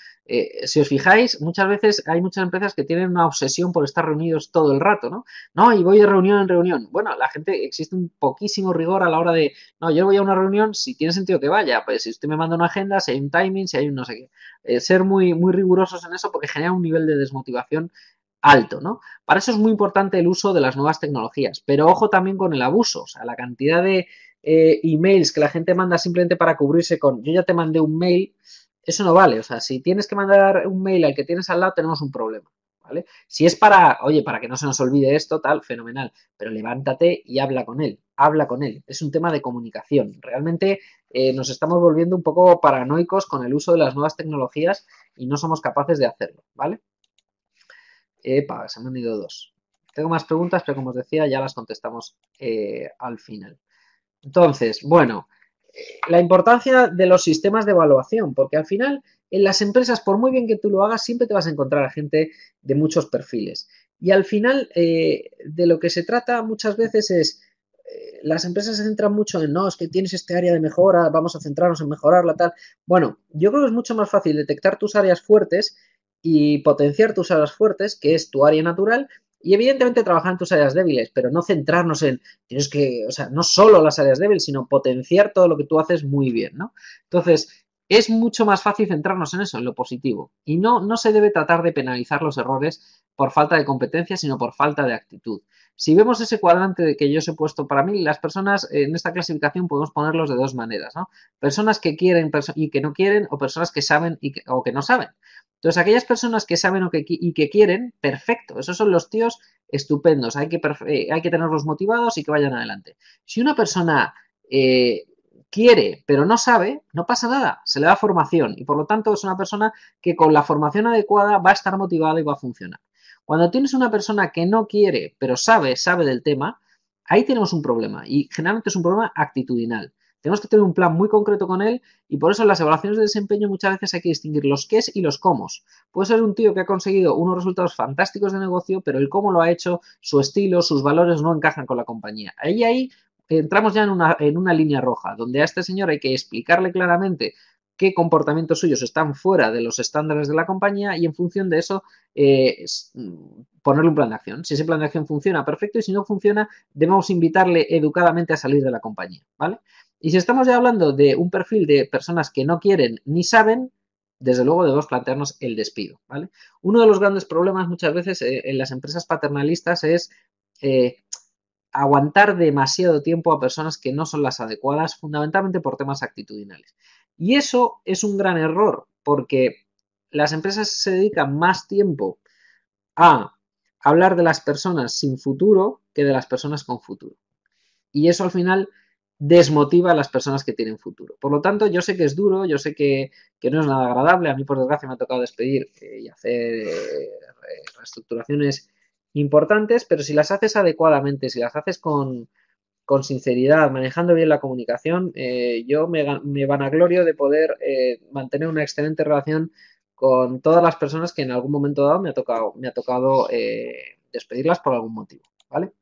Speaker 1: Si os fijáis, muchas veces hay muchas empresas que tienen una obsesión por estar reunidos todo el rato, ¿no? No, y voy de reunión en reunión. Bueno, la gente, existe un poquísimo rigor a la hora de, no, yo voy a una reunión, si tiene sentido que vaya, pues si usted me manda una agenda, si hay un timing, si hay un no sé qué. Ser muy, muy rigurosos en eso porque genera un nivel de desmotivación alto, ¿no? Para eso es muy importante el uso de las nuevas tecnologías, pero ojo también con el abuso, o sea, la cantidad de emails que la gente manda simplemente para cubrirse con yo ya te mandé un mail, eso no vale, o sea, si tienes que mandar un mail al que tienes al lado tenemos un problema, ¿vale? Si es para, oye, para que no se nos olvide esto, tal, fenomenal, pero levántate y habla con él, es un tema de comunicación, realmente nos estamos volviendo un poco paranoicos con el uso de las nuevas tecnologías y no somos capaces de hacerlo, ¿vale? Epa, se me han ido dos. Tengo más preguntas, pero como os decía, ya las contestamos al final. Entonces, bueno, la importancia de los sistemas de evaluación, porque al final en las empresas, por muy bien que tú lo hagas, siempre te vas a encontrar a gente de muchos perfiles. Y al final, de lo que se trata muchas veces es, las empresas se centran mucho en, no, es que tienes este área de mejora, vamos a centrarnos en mejorarla, tal. Bueno, yo creo que es mucho más fácil detectar tus áreas fuertes y potenciar tus áreas fuertes, que es tu área natural, y evidentemente trabajar en tus áreas débiles, pero no centrarnos en, tienes que, o sea, no solo las áreas débiles, sino potenciar todo lo que tú haces muy bien, ¿no? Entonces, es mucho más fácil centrarnos en eso, en lo positivo. Y no se debe tratar de penalizar los errores por falta de competencia, sino por falta de actitud. Si vemos ese cuadrante que yo os he puesto, para mí las personas en esta clasificación podemos ponerlos de dos maneras, ¿no? Personas que quieren y que no quieren, o personas que saben o que no saben. Entonces, aquellas personas que saben y que quieren, perfecto. Esos son los tíos estupendos. Hay que tenerlos motivados y que vayan adelante. Si una persona quiere, pero no sabe, no pasa nada. Se le da formación y por lo tanto es una persona que con la formación adecuada va a estar motivada y va a funcionar. Cuando tienes una persona que no quiere, pero sabe del tema, ahí tenemos un problema y generalmente es un problema actitudinal. Tenemos que tener un plan muy concreto con él y por eso en las evaluaciones de desempeño muchas veces hay que distinguir los qués y los cómo. Puede ser un tío que ha conseguido unos resultados fantásticos de negocio, pero el cómo lo ha hecho, su estilo, sus valores no encajan con la compañía. Ahí entramos ya en una línea roja, donde a este señor hay que explicarle claramente qué comportamientos suyos están fuera de los estándares de la compañía y en función de eso ponerle un plan de acción. Si ese plan de acción funciona, perfecto, y si no funciona, debemos invitarle educadamente a salir de la compañía, ¿vale? Y si estamos ya hablando de un perfil de personas que no quieren ni saben, desde luego debemos plantearnos el despido, ¿vale? Uno de los grandes problemas muchas veces en las empresas paternalistas es aguantar demasiado tiempo a personas que no son las adecuadas, fundamentalmente por temas actitudinales. Y eso es un gran error, porque las empresas se dedican más tiempo a hablar de las personas sin futuro que de las personas con futuro. Y eso al final desmotiva a las personas que tienen futuro. Por lo tanto, yo sé que es duro, yo sé que no es nada agradable. A mí, por desgracia, me ha tocado despedir y hacer reestructuraciones importantes, pero si las haces adecuadamente, si las haces con sinceridad, manejando bien la comunicación, yo me vanaglorio de poder mantener una excelente relación con todas las personas que en algún momento dado me ha tocado despedirlas por algún motivo, ¿vale?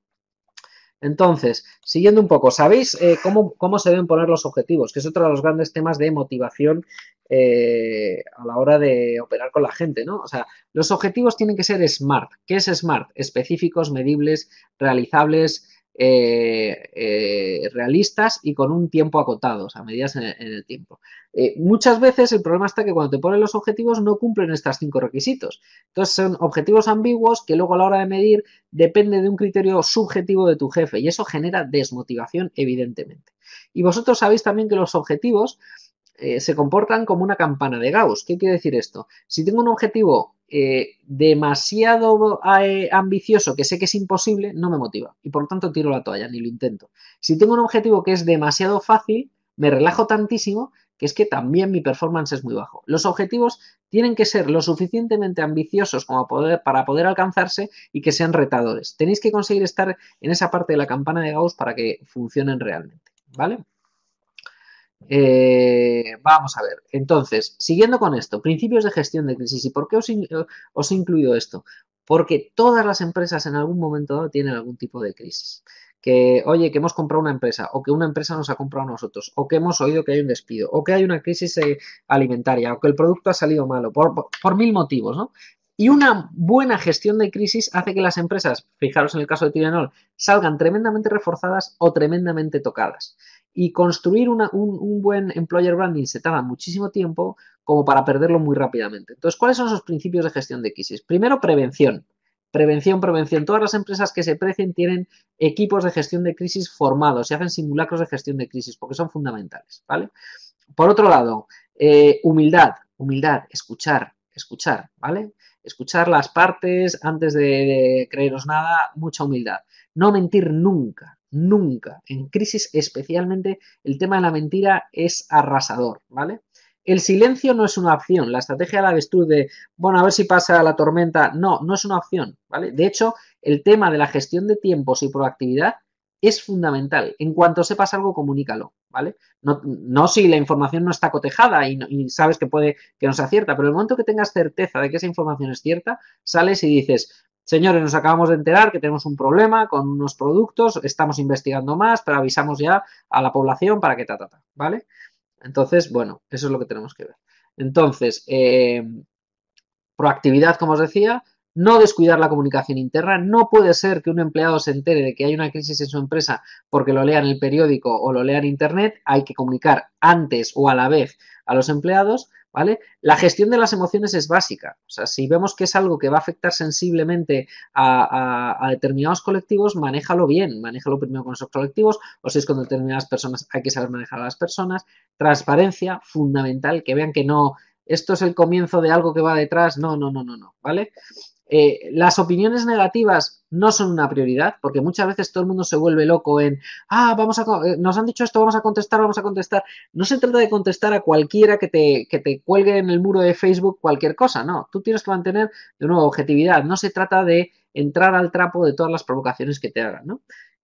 Speaker 1: Entonces, siguiendo un poco, ¿sabéis cómo se deben poner los objetivos? Que es otro de los grandes temas de motivación a la hora de operar con la gente, ¿no? O sea, los objetivos tienen que ser SMART. ¿Qué es SMART? Específicos, medibles, realizables, realistas y con un tiempo acotado, o sea, medidas en el tiempo. Muchas veces el problema está que cuando te ponen los objetivos no cumplen estos 5 requisitos. Entonces son objetivos ambiguos que luego a la hora de medir depende de un criterio subjetivo de tu jefe y eso genera desmotivación evidentemente. Y vosotros sabéis también que los objetivos se comportan como una campana de Gauss. ¿Qué quiere decir esto? Si tengo un objetivo demasiado ambicioso que sé que es imposible, no me motiva y por lo tanto tiro la toalla, ni lo intento. Si tengo un objetivo que es demasiado fácil, me relajo tantísimo que es que también mi performance es muy bajo. Los objetivos tienen que ser lo suficientemente ambiciosos como para poder alcanzarse y que sean retadores. Tenéis que conseguir estar en esa parte de la campana de Gauss para que funcionen realmente, ¿vale? Vamos a ver, entonces, siguiendo con esto, principios de gestión de crisis. ¿Y por qué os he incluido esto? Porque todas las empresas en algún momento dado tienen algún tipo de crisis. Que, oye, que hemos comprado una empresa, o que una empresa nos ha comprado a nosotros, o que hemos oído que hay un despido, o que hay una crisis alimentaria, o que el producto ha salido malo, por mil motivos, ¿no? Y una buena gestión de crisis hace que las empresas, fijaros en el caso de Tylenol, salgan tremendamente reforzadas o tremendamente tocadas. Y construir un buen employer branding se tarda muchísimo tiempo como para perderlo muy rápidamente. Entonces, ¿cuáles son esos principios de gestión de crisis? Primero, prevención. Prevención, prevención. Todas las empresas que se precien tienen equipos de gestión de crisis formados, se hacen simulacros de gestión de crisis porque son fundamentales, ¿vale? Por otro lado, humildad, humildad, escuchar, ¿vale? Escuchar las partes antes de creeros nada, mucha humildad. No mentir nunca, nunca. En crisis especialmente el tema de la mentira es arrasador, ¿vale? El silencio no es una opción. La estrategia del avestruz de, bueno, a ver si pasa la tormenta, no, no es una opción, ¿vale? De hecho, el tema de la gestión de tiempos y proactividad es fundamental. En cuanto sepas algo, comunícalo, ¿vale? No si la información no está cotejada y sabes que puede que no sea cierta, pero en el momento que tengas certeza de que esa información es cierta, sales y dices, señores, nos acabamos de enterar que tenemos un problema con unos productos, estamos investigando más, pero avisamos ya a la población para que ¿vale? Entonces, bueno, eso es lo que tenemos que ver. Entonces, proactividad, como os decía, no descuidar la comunicación interna. No puede ser que un empleado se entere de que hay una crisis en su empresa porque lo lea en el periódico o lo lea en internet. Hay que comunicar antes o a la vez a los empleados, ¿vale? La gestión de las emociones es básica. O sea, si vemos que es algo que va a afectar sensiblemente a determinados colectivos, manéjalo bien. Manéjalo primero con esos colectivos, o si es con determinadas personas, hay que saber manejar a las personas. Transparencia, fundamental, que vean que no esto es el comienzo de algo que va detrás, no, no, no, no, no, ¿vale? Las opiniones negativas no son una prioridad, porque muchas veces todo el mundo se vuelve loco en, nos han dicho esto, vamos a contestar, vamos a contestar. No se trata de contestar a cualquiera que te cuelgue en el muro de Facebook cualquier cosa, no. Tú tienes que mantener, de nuevo, objetividad. No se trata de entrar al trapo de todas las provocaciones que te hagan, ¿no?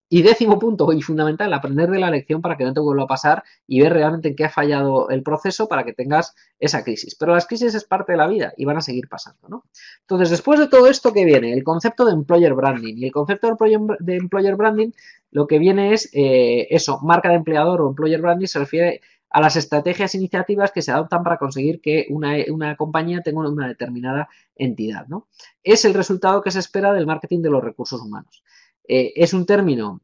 Speaker 1: Y décimo punto y fundamental, aprender de la lección para que no te vuelva a pasar y ver realmente en qué ha fallado el proceso para que tengas esa crisis. Pero las crisis es parte de la vida y van a seguir pasando, ¿no? Entonces, después de todo esto, ¿qué viene? El concepto de employer branding. Y el concepto de employer branding lo que viene es eso, marca de empleador o employer branding se refiere a las estrategias e iniciativas que se adoptan para conseguir que una compañía tenga una determinada entidad, ¿no? Es el resultado que se espera del marketing de los recursos humanos. Es un término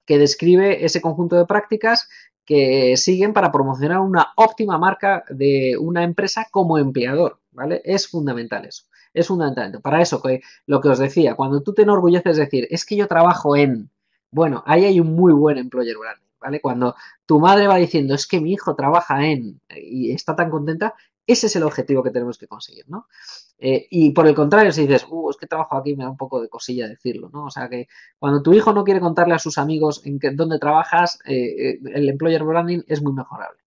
Speaker 1: que describe ese conjunto de prácticas que siguen para promocionar una óptima marca de una empresa como empleador, ¿vale? Es fundamental eso. Es fundamental. Para eso, que lo que os decía, cuando tú te enorgulleces de decir, es que yo trabajo en, Bueno, ahí hay un muy buen employer branding, ¿vale? Cuando tu madre va diciendo, es que mi hijo trabaja en y está tan contenta, ese es el objetivo que tenemos que conseguir, ¿no? Y por el contrario, si dices, es que trabajo aquí, me da un poco de cosilla decirlo, ¿no? O sea que cuando tu hijo no quiere contarle a sus amigos dónde trabajas, el employer branding es muy mejorable.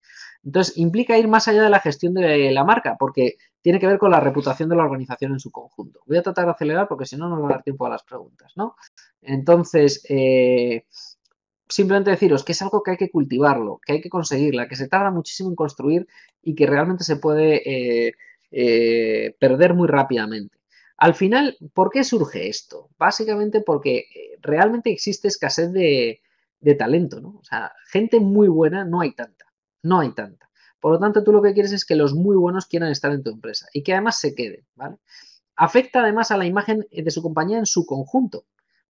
Speaker 1: Entonces, implica ir más allá de la gestión de la marca, porque tiene que ver con la reputación de la organización en su conjunto. Voy a tratar de acelerar porque si no, no me va a dar tiempo a las preguntas, ¿no? Entonces, simplemente deciros que es algo que hay que cultivarlo, que hay que conseguirla, que se tarda muchísimo en construir y que realmente se puede perder muy rápidamente. Al final, ¿por qué surge esto? Básicamente porque realmente existe escasez de talento, ¿no? O sea, gente muy buena no hay tanta, no hay tanta. Por lo tanto, tú lo que quieres es que los muy buenos quieran estar en tu empresa y que además se queden, ¿vale? Afecta además a la imagen de su compañía en su conjunto.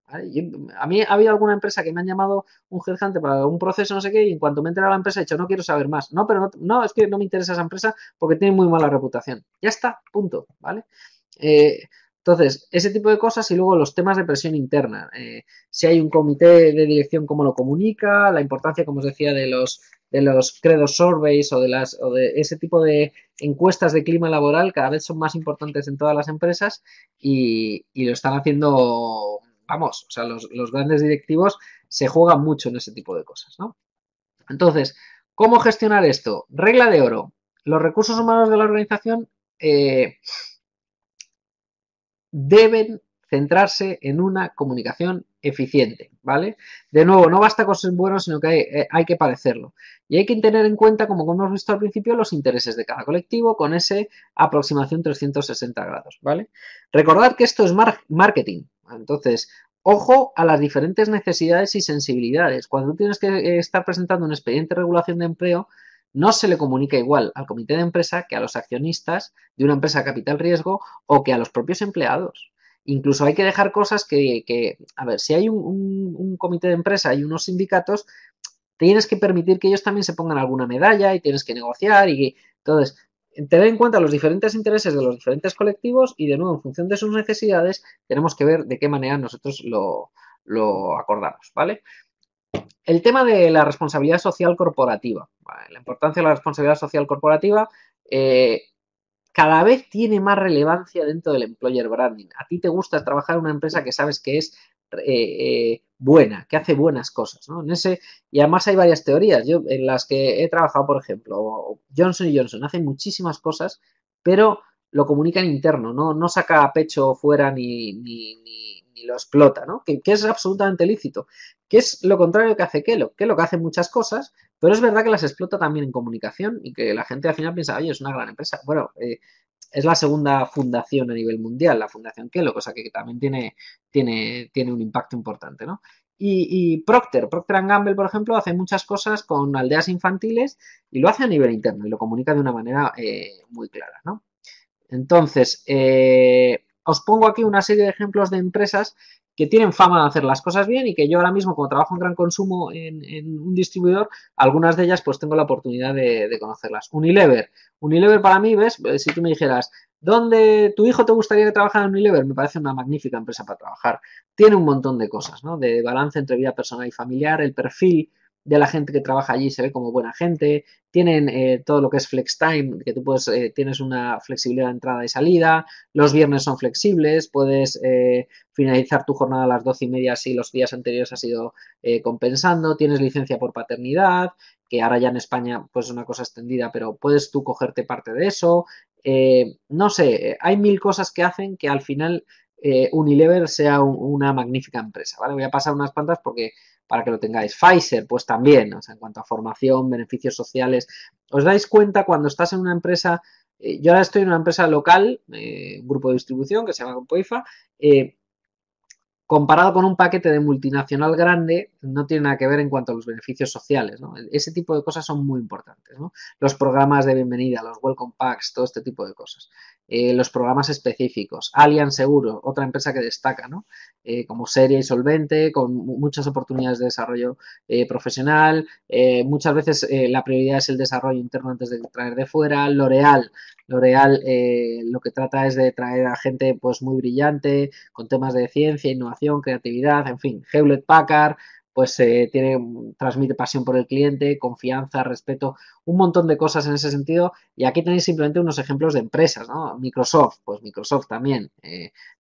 Speaker 1: ¿Vale? A mí ha habido alguna empresa que me han llamado un headhunter para un proceso, no sé qué, y en cuanto me he enterado de la empresa he dicho, no quiero saber más. No, pero no, es que no me interesa esa empresa porque tiene muy mala reputación. Ya está, punto, ¿vale? Eh, entonces, ese tipo de cosas y luego los temas de presión interna. Si hay un comité de dirección, cómo lo comunica, la importancia, como os decía, de los credo surveys o de ese tipo de encuestas de clima laboral cada vez son más importantes en todas las empresas y lo están haciendo, vamos, o sea, los grandes directivos se juegan mucho en ese tipo de cosas, ¿no? Entonces, ¿cómo gestionar esto? Regla de oro. Los recursos humanos de la organización deben centrarse en una comunicación eficiente, ¿vale? De nuevo, no basta con ser bueno, sino que hay que parecerlo. Y hay que tener en cuenta, como hemos visto al principio, los intereses de cada colectivo con esa aproximación 360 grados, ¿vale? Recordad que esto es marketing. Entonces, ojo a las diferentes necesidades y sensibilidades. Cuando tú tienes que estar presentando un expediente de regulación de empleo, no se le comunica igual al comité de empresa que a los accionistas de una empresa de capital riesgo o que a los propios empleados. Incluso hay que dejar cosas a ver, si hay un comité de empresa y unos sindicatos, tienes que permitir que ellos también se pongan alguna medalla y tienes que negociar y entonces tener en cuenta los diferentes intereses de los diferentes colectivos y de nuevo en función de sus necesidades tenemos que ver de qué manera nosotros lo acordamos, ¿vale? El tema de la responsabilidad social corporativa, ¿vale? La importancia de la responsabilidad social corporativa cada vez tiene más relevancia dentro del employer branding. A ti te gusta trabajar en una empresa que sabes que es buena, que hace buenas cosas, ¿no? Y además hay varias teorías. Yo en las que he trabajado, por ejemplo, Johnson Johnson hace muchísimas cosas, pero lo comunica en interno, no saca a pecho fuera ni lo explota, ¿no? Que es absolutamente lícito. Que es lo contrario que hace Kellogg. Kellogg hace muchas cosas, pero es verdad que las explota también en comunicación y que la gente al final piensa, oye, es una gran empresa. Bueno, es la segunda fundación a nivel mundial, la Fundación Kellogg, o sea que también tiene un impacto importante, ¿no? Y Procter Gamble, por ejemplo, hace muchas cosas con aldeas infantiles y lo hace a nivel interno y lo comunica de una manera muy clara, ¿no? Entonces, os pongo aquí una serie de ejemplos de empresas que tienen fama de hacer las cosas bien y que yo ahora mismo, como trabajo en gran consumo en un distribuidor, algunas de ellas pues tengo la oportunidad de conocerlas. Unilever para mí, ¿ves? Si tú me dijeras, ¿dónde tu hijo te gustaría que trabajara en Unilever? Me parece una magnífica empresa para trabajar. Tiene un montón de cosas, ¿no? De balance entre vida personal y familiar, el perfil de la gente que trabaja allí se ve como buena gente, tienen todo lo que es flex time, que tú tienes una flexibilidad de entrada y salida, los viernes son flexibles, puedes finalizar tu jornada a las 12:30 si los días anteriores has ido compensando, tienes licencia por paternidad, que ahora ya en España pues es una cosa extendida, pero puedes tú cogerte parte de eso, no sé, hay mil cosas que hacen que al final Unilever sea una magnífica empresa, ¿vale? Voy a pasar unas cuantas porque para que lo tengáis. Pfizer, pues también, o sea, en cuanto a formación, beneficios sociales. ¿Os dais cuenta cuando estás en una empresa? Yo ahora estoy en una empresa local, un grupo de distribución que se llama Grupo IFA, comparado con un paquete de multinacional grande, no tiene nada que ver en cuanto a los beneficios sociales, ¿no? Ese tipo de cosas son muy importantes, ¿no? Los programas de bienvenida, los welcome packs, todo este tipo de cosas. Los programas específicos. Allianz Seguro, otra empresa que destaca, ¿no? Como seria y solvente, con muchas oportunidades de desarrollo profesional. Muchas veces la prioridad es el desarrollo interno antes de traer de fuera. L'Oreal lo que trata es de traer a gente pues muy brillante, con temas de ciencia, innovación, creatividad, en fin. Hewlett Packard, pues transmite pasión por el cliente, confianza, respeto, un montón de cosas en ese sentido. Y aquí tenéis simplemente unos ejemplos de empresas, ¿no? Microsoft, pues Microsoft también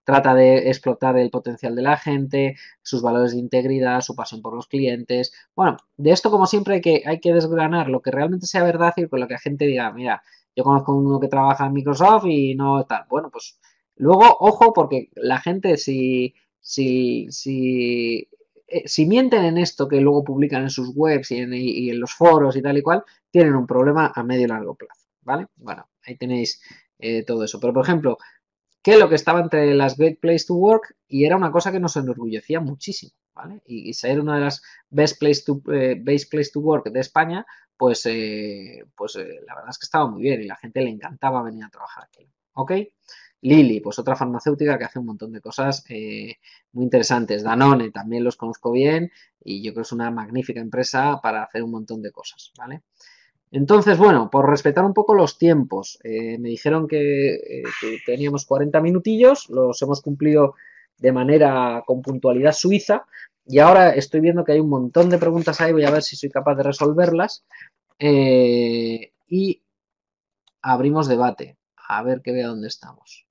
Speaker 1: trata de explotar el potencial de la gente, sus valores de integridad, su pasión por los clientes. Bueno, de esto como siempre hay que desgranar lo que realmente sea verdad y con lo que la gente diga, mira, yo conozco uno que trabaja en Microsoft y no tal. Bueno, pues luego, ojo, porque la gente si mienten en esto que luego publican en sus webs y en los foros y tal y cual, tienen un problema a medio y largo plazo, ¿vale? Bueno, ahí tenéis todo eso. Pero, por ejemplo, que lo que estaba entre las Great Place to Work y era una cosa que nos enorgullecía muchísimo, ¿vale? Y ser una de las Best Place to Work de España, la verdad es que estaba muy bien y la gente le encantaba venir a trabajar aquí, ¿ok? Lilly, pues otra farmacéutica que hace un montón de cosas muy interesantes. Danone, también los conozco bien y yo creo que es una magnífica empresa para hacer un montón de cosas, ¿vale? Entonces, bueno, por respetar un poco los tiempos, me dijeron que teníamos 40 minutillos, los hemos cumplido de manera con puntualidad suiza y ahora estoy viendo que hay un montón de preguntas ahí, voy a ver si soy capaz de resolverlas y abrimos debate, a ver que vea dónde estamos.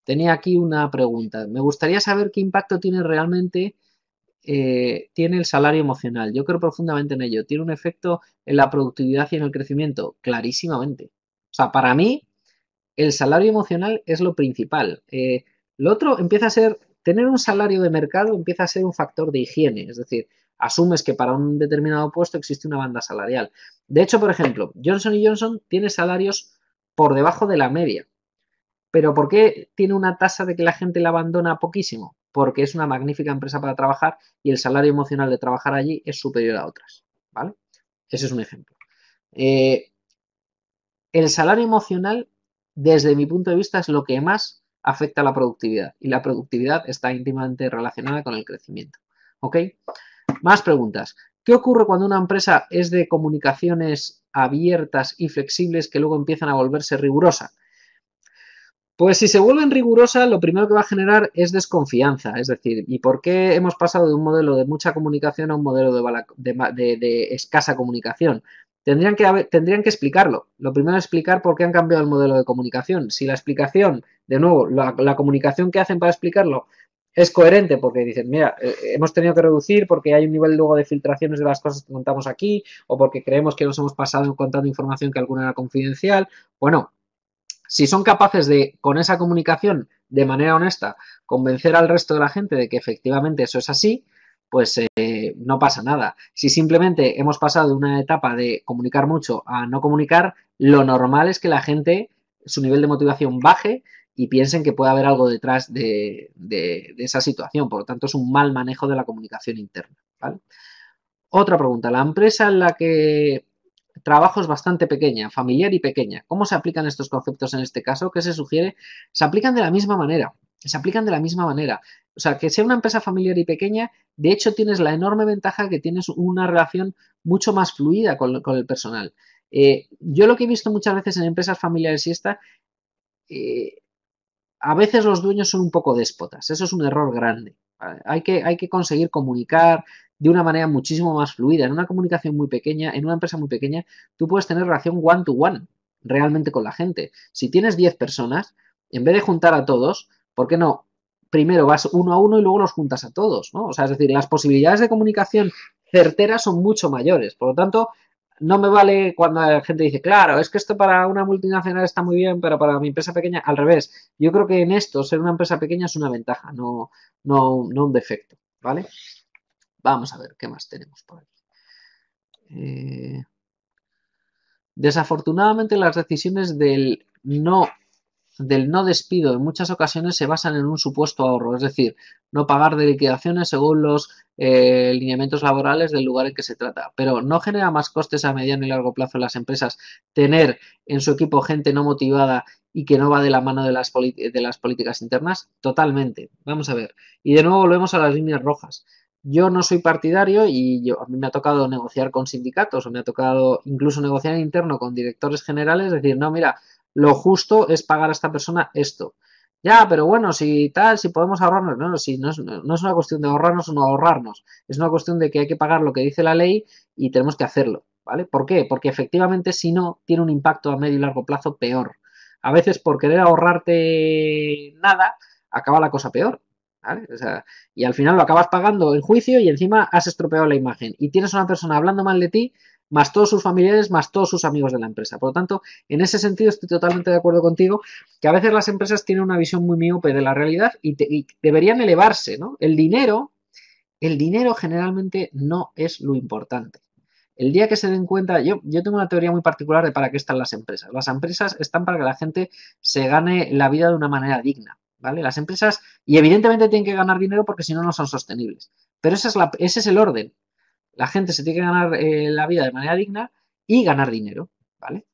Speaker 1: Tenía aquí una pregunta, me gustaría saber qué impacto tiene realmente tiene el salario emocional. Yo creo profundamente en ello. ¿Tiene un efecto en la productividad y en el crecimiento? Clarísimamente. O sea, para mí, el salario emocional es lo principal. Lo otro empieza a ser, tener un salario de mercado empieza a ser un factor de higiene. Es decir, asumes que para un determinado puesto existe una banda salarial. De hecho, por ejemplo, Johnson Johnson tiene salarios por debajo de la media. Pero ¿por qué tiene una tasa de que la gente la abandona poquísimo? Porque es una magnífica empresa para trabajar y el salario emocional de trabajar allí es superior a otras, ¿vale? Ese es un ejemplo. El salario emocional, desde mi punto de vista, es lo que más afecta a la productividad y la productividad está íntimamente relacionada con el crecimiento, ¿ok? Más preguntas. ¿Qué ocurre cuando una empresa es de comunicaciones abiertas y flexibles que luego empiezan a volverse rigurosa? Pues si se vuelven rigurosas, lo primero que va a generar es desconfianza. Es decir, ¿y por qué hemos pasado de un modelo de mucha comunicación a un modelo de escasa comunicación? Tendrían que explicarlo. Lo primero es explicar por qué han cambiado el modelo de comunicación. Si la explicación, de nuevo, la comunicación que hacen para explicarlo es coherente porque dicen, mira, hemos tenido que reducir porque hay un nivel luego de filtraciones de las cosas que contamos aquí o porque creemos que nos hemos pasado contando información que alguna era confidencial. Bueno, si son capaces de, con esa comunicación, de manera honesta, convencer al resto de la gente de que efectivamente eso es así, pues no pasa nada. Si simplemente hemos pasado de una etapa de comunicar mucho a no comunicar, lo normal es que la gente, su nivel de motivación baje y piensen que puede haber algo detrás de esa situación. Por lo tanto, es un mal manejo de la comunicación interna, ¿vale? Otra pregunta. La empresa en la que trabajo es bastante pequeña, familiar y pequeña. ¿Cómo se aplican estos conceptos en este caso? ¿Qué se sugiere? Se aplican de la misma manera. Se aplican de la misma manera. O sea, que sea una empresa familiar y pequeña, de hecho tienes la enorme ventaja que tienes una relación mucho más fluida con el personal. Yo lo que he visto muchas veces en empresas familiares y eh, a veces los dueños son un poco déspotas. Eso es un error grande. ¿Vale? Hay que conseguir comunicar de una manera muchísimo más fluida. En una comunicación muy pequeña, en una empresa muy pequeña, tú puedes tener relación one-to-one realmente con la gente. Si tienes 10 personas, en vez de juntar a todos, ¿por qué no? Primero vas uno a uno y luego los juntas a todos, ¿no? O sea, es decir, las posibilidades de comunicación certeras son mucho mayores. Por lo tanto, no me vale cuando la gente dice, claro, es que esto para una multinacional está muy bien, pero para mi empresa pequeña, al revés. Yo creo que en esto, ser una empresa pequeña es una ventaja, no un defecto, ¿vale? Vamos a ver qué más tenemos por aquí. Desafortunadamente, las decisiones del no del no despido en muchas ocasiones se basan en un supuesto ahorro, es decir, no pagar de liquidaciones según los lineamientos laborales del lugar en que se trata. Pero ¿no genera más costes a mediano y largo plazo en las empresas tener en su equipo gente no motivada y que no va de la mano de las políticas internas? Totalmente. Vamos a ver. Y de nuevo volvemos a las líneas rojas. Yo no soy partidario y a mí me ha tocado negociar con sindicatos o me ha tocado incluso negociar en interno con directores generales, decir, no, mira, lo justo es pagar a esta persona esto. Ya, pero bueno, si tal, si podemos ahorrarnos, no, si no es una cuestión de ahorrarnos o no ahorrarnos, es una cuestión de que hay que pagar lo que dice la ley y tenemos que hacerlo, ¿vale? ¿Por qué? Porque efectivamente si no, tiene un impacto a medio y largo plazo peor. A veces por querer ahorrarte nada, acaba la cosa peor, ¿vale? O sea, y al final lo acabas pagando en juicio y encima has estropeado la imagen. Y tienes una persona hablando mal de ti, más todos sus familiares, más todos sus amigos de la empresa. Por lo tanto, en ese sentido estoy totalmente de acuerdo contigo, que a veces las empresas tienen una visión muy miope de la realidad y deberían elevarse, ¿no? El dinero generalmente no es lo importante. El día que se den cuenta, yo tengo una teoría muy particular de para qué están las empresas. Las empresas están para que la gente se gane la vida de una manera digna, ¿vale? Las empresas, y evidentemente tienen que ganar dinero porque si no, no son sostenibles. Pero ese es el orden. La gente se tiene que ganar la vida de manera digna y ganar dinero, ¿vale?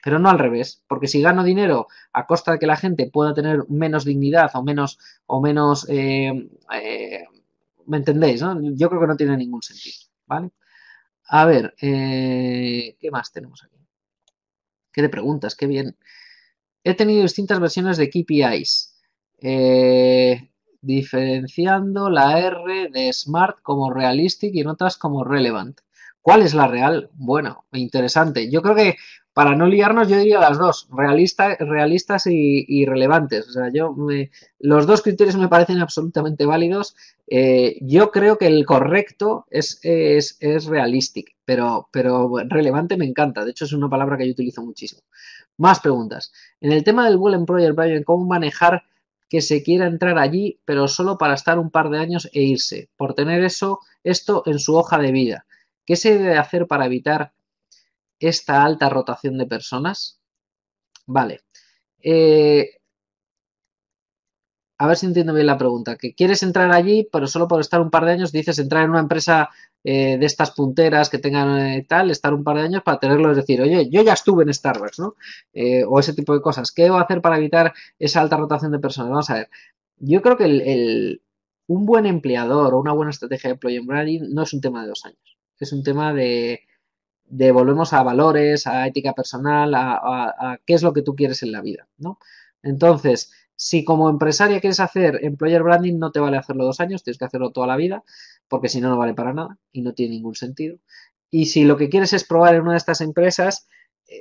Speaker 1: Pero no al revés, porque si gano dinero a costa de que la gente pueda tener menos dignidad o menos, ¿me entendéis? ¿No? Yo creo que no tiene ningún sentido, ¿vale? A ver, ¿qué más tenemos aquí? ¿Qué te preguntas? Qué bien. He tenido distintas versiones de KPIs, diferenciando la R de Smart como Realistic y en otras como Relevant. ¿Cuál es la real? Bueno, interesante. Yo creo que para no liarnos yo diría las dos, realistas y relevantes. O sea, los dos criterios me parecen absolutamente válidos. Yo creo que el correcto es realistic, pero relevante me encanta. De hecho, es una palabra que yo utilizo muchísimo. Más preguntas. En el tema del Well Employer Branding, ¿cómo manejar que se quiera entrar allí, pero solo para estar un par de años e irse, por tener esto en su hoja de vida? ¿Qué se debe hacer para evitar esta alta rotación de personas? Vale. A ver si entiendo bien la pregunta. Que quieres entrar allí, pero solo por estar un par de años, dices entrar en una empresa de estas punteras que tengan tal, estar un par de años para tenerlo, es decir, oye, yo ya estuve en Starbucks, ¿no? O ese tipo de cosas. ¿Qué debo hacer para evitar esa alta rotación de personas? Vamos a ver. Yo creo que un buen empleador o una buena estrategia de employee branding no es un tema de 2 años. Es un tema de volvemos a valores, a ética personal, a qué es lo que tú quieres en la vida, ¿no? Entonces, si como empresaria quieres hacer employer branding, no te vale hacerlo 2 años, tienes que hacerlo toda la vida, porque si no, no vale para nada y no tiene ningún sentido. Y si lo que quieres es probar en una de estas empresas,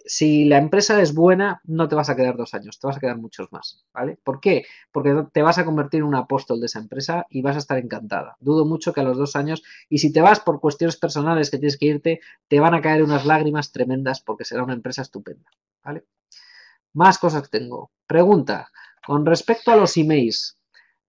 Speaker 1: si la empresa es buena, no te vas a quedar 2 años, te vas a quedar muchos más, ¿vale? ¿Por qué? Porque te vas a convertir en un apóstol de esa empresa y vas a estar encantada. Dudo mucho que a los 2 años, y si te vas por cuestiones personales que tienes que irte, te van a caer unas lágrimas tremendas porque será una empresa estupenda, ¿vale? Más cosas que tengo. Pregunta, con respecto a los emails,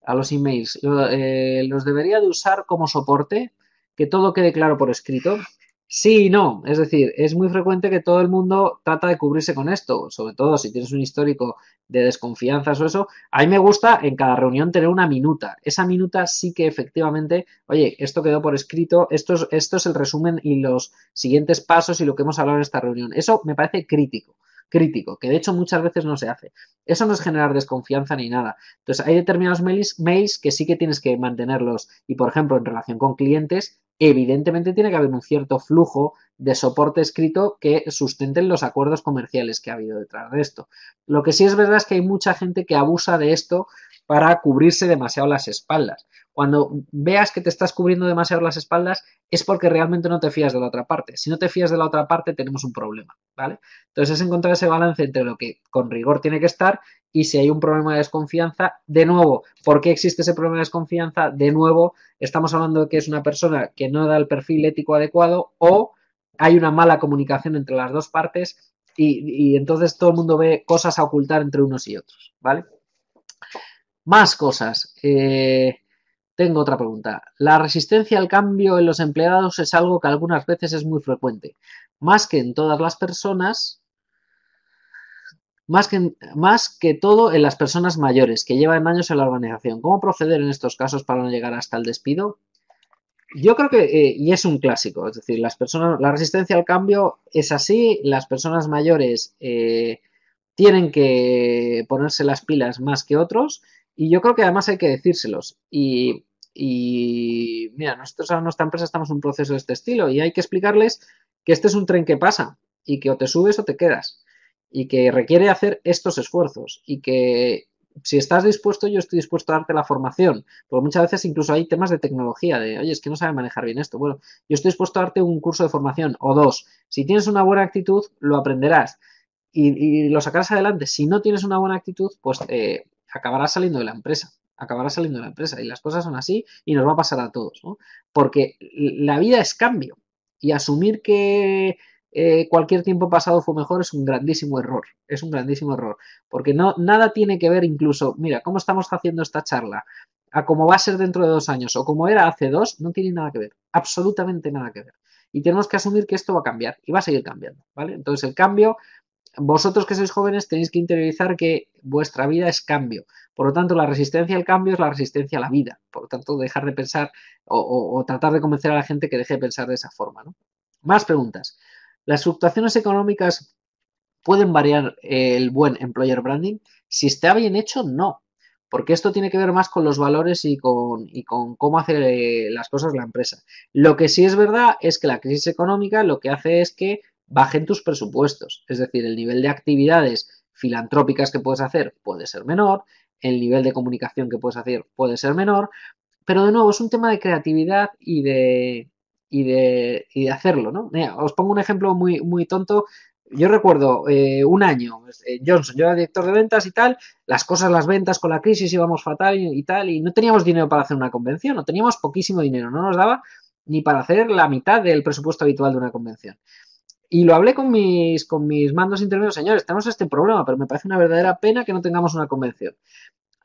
Speaker 1: ¿los debería de usar como soporte? Que todo quede claro por escrito. Sí y no, es decir, es muy frecuente que todo el mundo trata de cubrirse con esto, sobre todo si tienes un histórico de desconfianzas o eso. A mí me gusta en cada reunión tener una minuta. Esa minuta sí que efectivamente, oye, esto quedó por escrito, esto es el resumen y los siguientes pasos y lo que hemos hablado en esta reunión. Eso me parece crítico, que de hecho muchas veces no se hace. Eso no es generar desconfianza ni nada. Entonces, hay determinados mails que sí que tienes que mantenerlos y, por ejemplo, en relación con clientes, evidentemente tiene que haber un cierto flujo de soporte escrito que sustenten los acuerdos comerciales que ha habido detrás de esto. Lo que sí es verdad es que hay mucha gente que abusa de esto para cubrirse demasiado las espaldas. Cuando veas que te estás cubriendo demasiado las espaldas es porque realmente no te fías de la otra parte. Si no te fías de la otra parte tenemos un problema, ¿vale? Entonces es encontrar ese balance entre lo que con rigor tiene que estar y si hay un problema de desconfianza, de nuevo, ¿por qué existe ese problema de desconfianza? De nuevo, estamos hablando de que es una persona que no da el perfil ético adecuado o hay una mala comunicación entre las dos partes y entonces todo el mundo ve cosas a ocultar entre unos y otros, ¿vale? Más cosas. Tengo otra pregunta. La resistencia al cambio en los empleados es algo que algunas veces es muy frecuente. Más que en todas las personas, más que todo en las personas mayores que llevan años en la organización. ¿Cómo proceder en estos casos para no llegar hasta el despido? Yo creo que, y es un clásico, es decir, la resistencia al cambio es así, las personas mayores tienen que ponerse las pilas más que otros, y yo creo que además hay que decírselos. Y mira, nosotros en nuestra empresa estamos en un proceso de este estilo y hay que explicarles que este es un tren que pasa y que o te subes o te quedas y que requiere hacer estos esfuerzos y que si estás dispuesto, yo estoy dispuesto a darte la formación, porque muchas veces incluso hay temas de tecnología, de, oye, es que no sabe manejar bien esto. Bueno, yo estoy dispuesto a darte un curso de formación o dos. Si tienes una buena actitud, lo aprenderás y lo sacarás adelante. Si no tienes una buena actitud, pues acabarás saliendo de la empresa. Acabarás saliendo de la empresa. Y las cosas son así y nos va a pasar a todos, ¿no? Porque la vida es cambio. Y asumir que cualquier tiempo pasado fue mejor es un grandísimo error. Es un grandísimo error. Porque no, nada tiene que ver incluso, mira, cómo estamos haciendo esta charla, a cómo va a ser dentro de 2 años o como era hace dos, no tiene nada que ver. Absolutamente nada que ver. Y tenemos que asumir que esto va a cambiar y va a seguir cambiando, ¿vale? Entonces el cambio, vosotros que sois jóvenes tenéis que interiorizar que vuestra vida es cambio. Por lo tanto, la resistencia al cambio es la resistencia a la vida. Por lo tanto, dejar de pensar o tratar de convencer a la gente que deje de pensar de esa forma, ¿no? Más preguntas. ¿Las fluctuaciones económicas pueden variar el buen employer branding? Si está bien hecho, no. Porque esto tiene que ver más con los valores y con cómo hacer las cosas la empresa. Lo que sí es verdad es que la crisis económica lo que hace es que bajen tus presupuestos. Es decir, el nivel de actividades filantrópicas que puedes hacer puede ser menor, el nivel de comunicación que puedes hacer puede ser menor, pero de nuevo es un tema de creatividad y de hacerlo, ¿no? Mira, os pongo un ejemplo muy, muy tonto. Yo recuerdo un año, Johnson, yo era director de ventas y tal, las cosas, las ventas con la crisis íbamos fatal y tal, y no teníamos dinero para hacer una convención, no teníamos poquísimo dinero, no nos daba ni para hacer la mitad del presupuesto habitual de una convención. Y lo hablé con mis mandos intermedios, señores, tenemos este problema, pero me parece una verdadera pena que no tengamos una convención.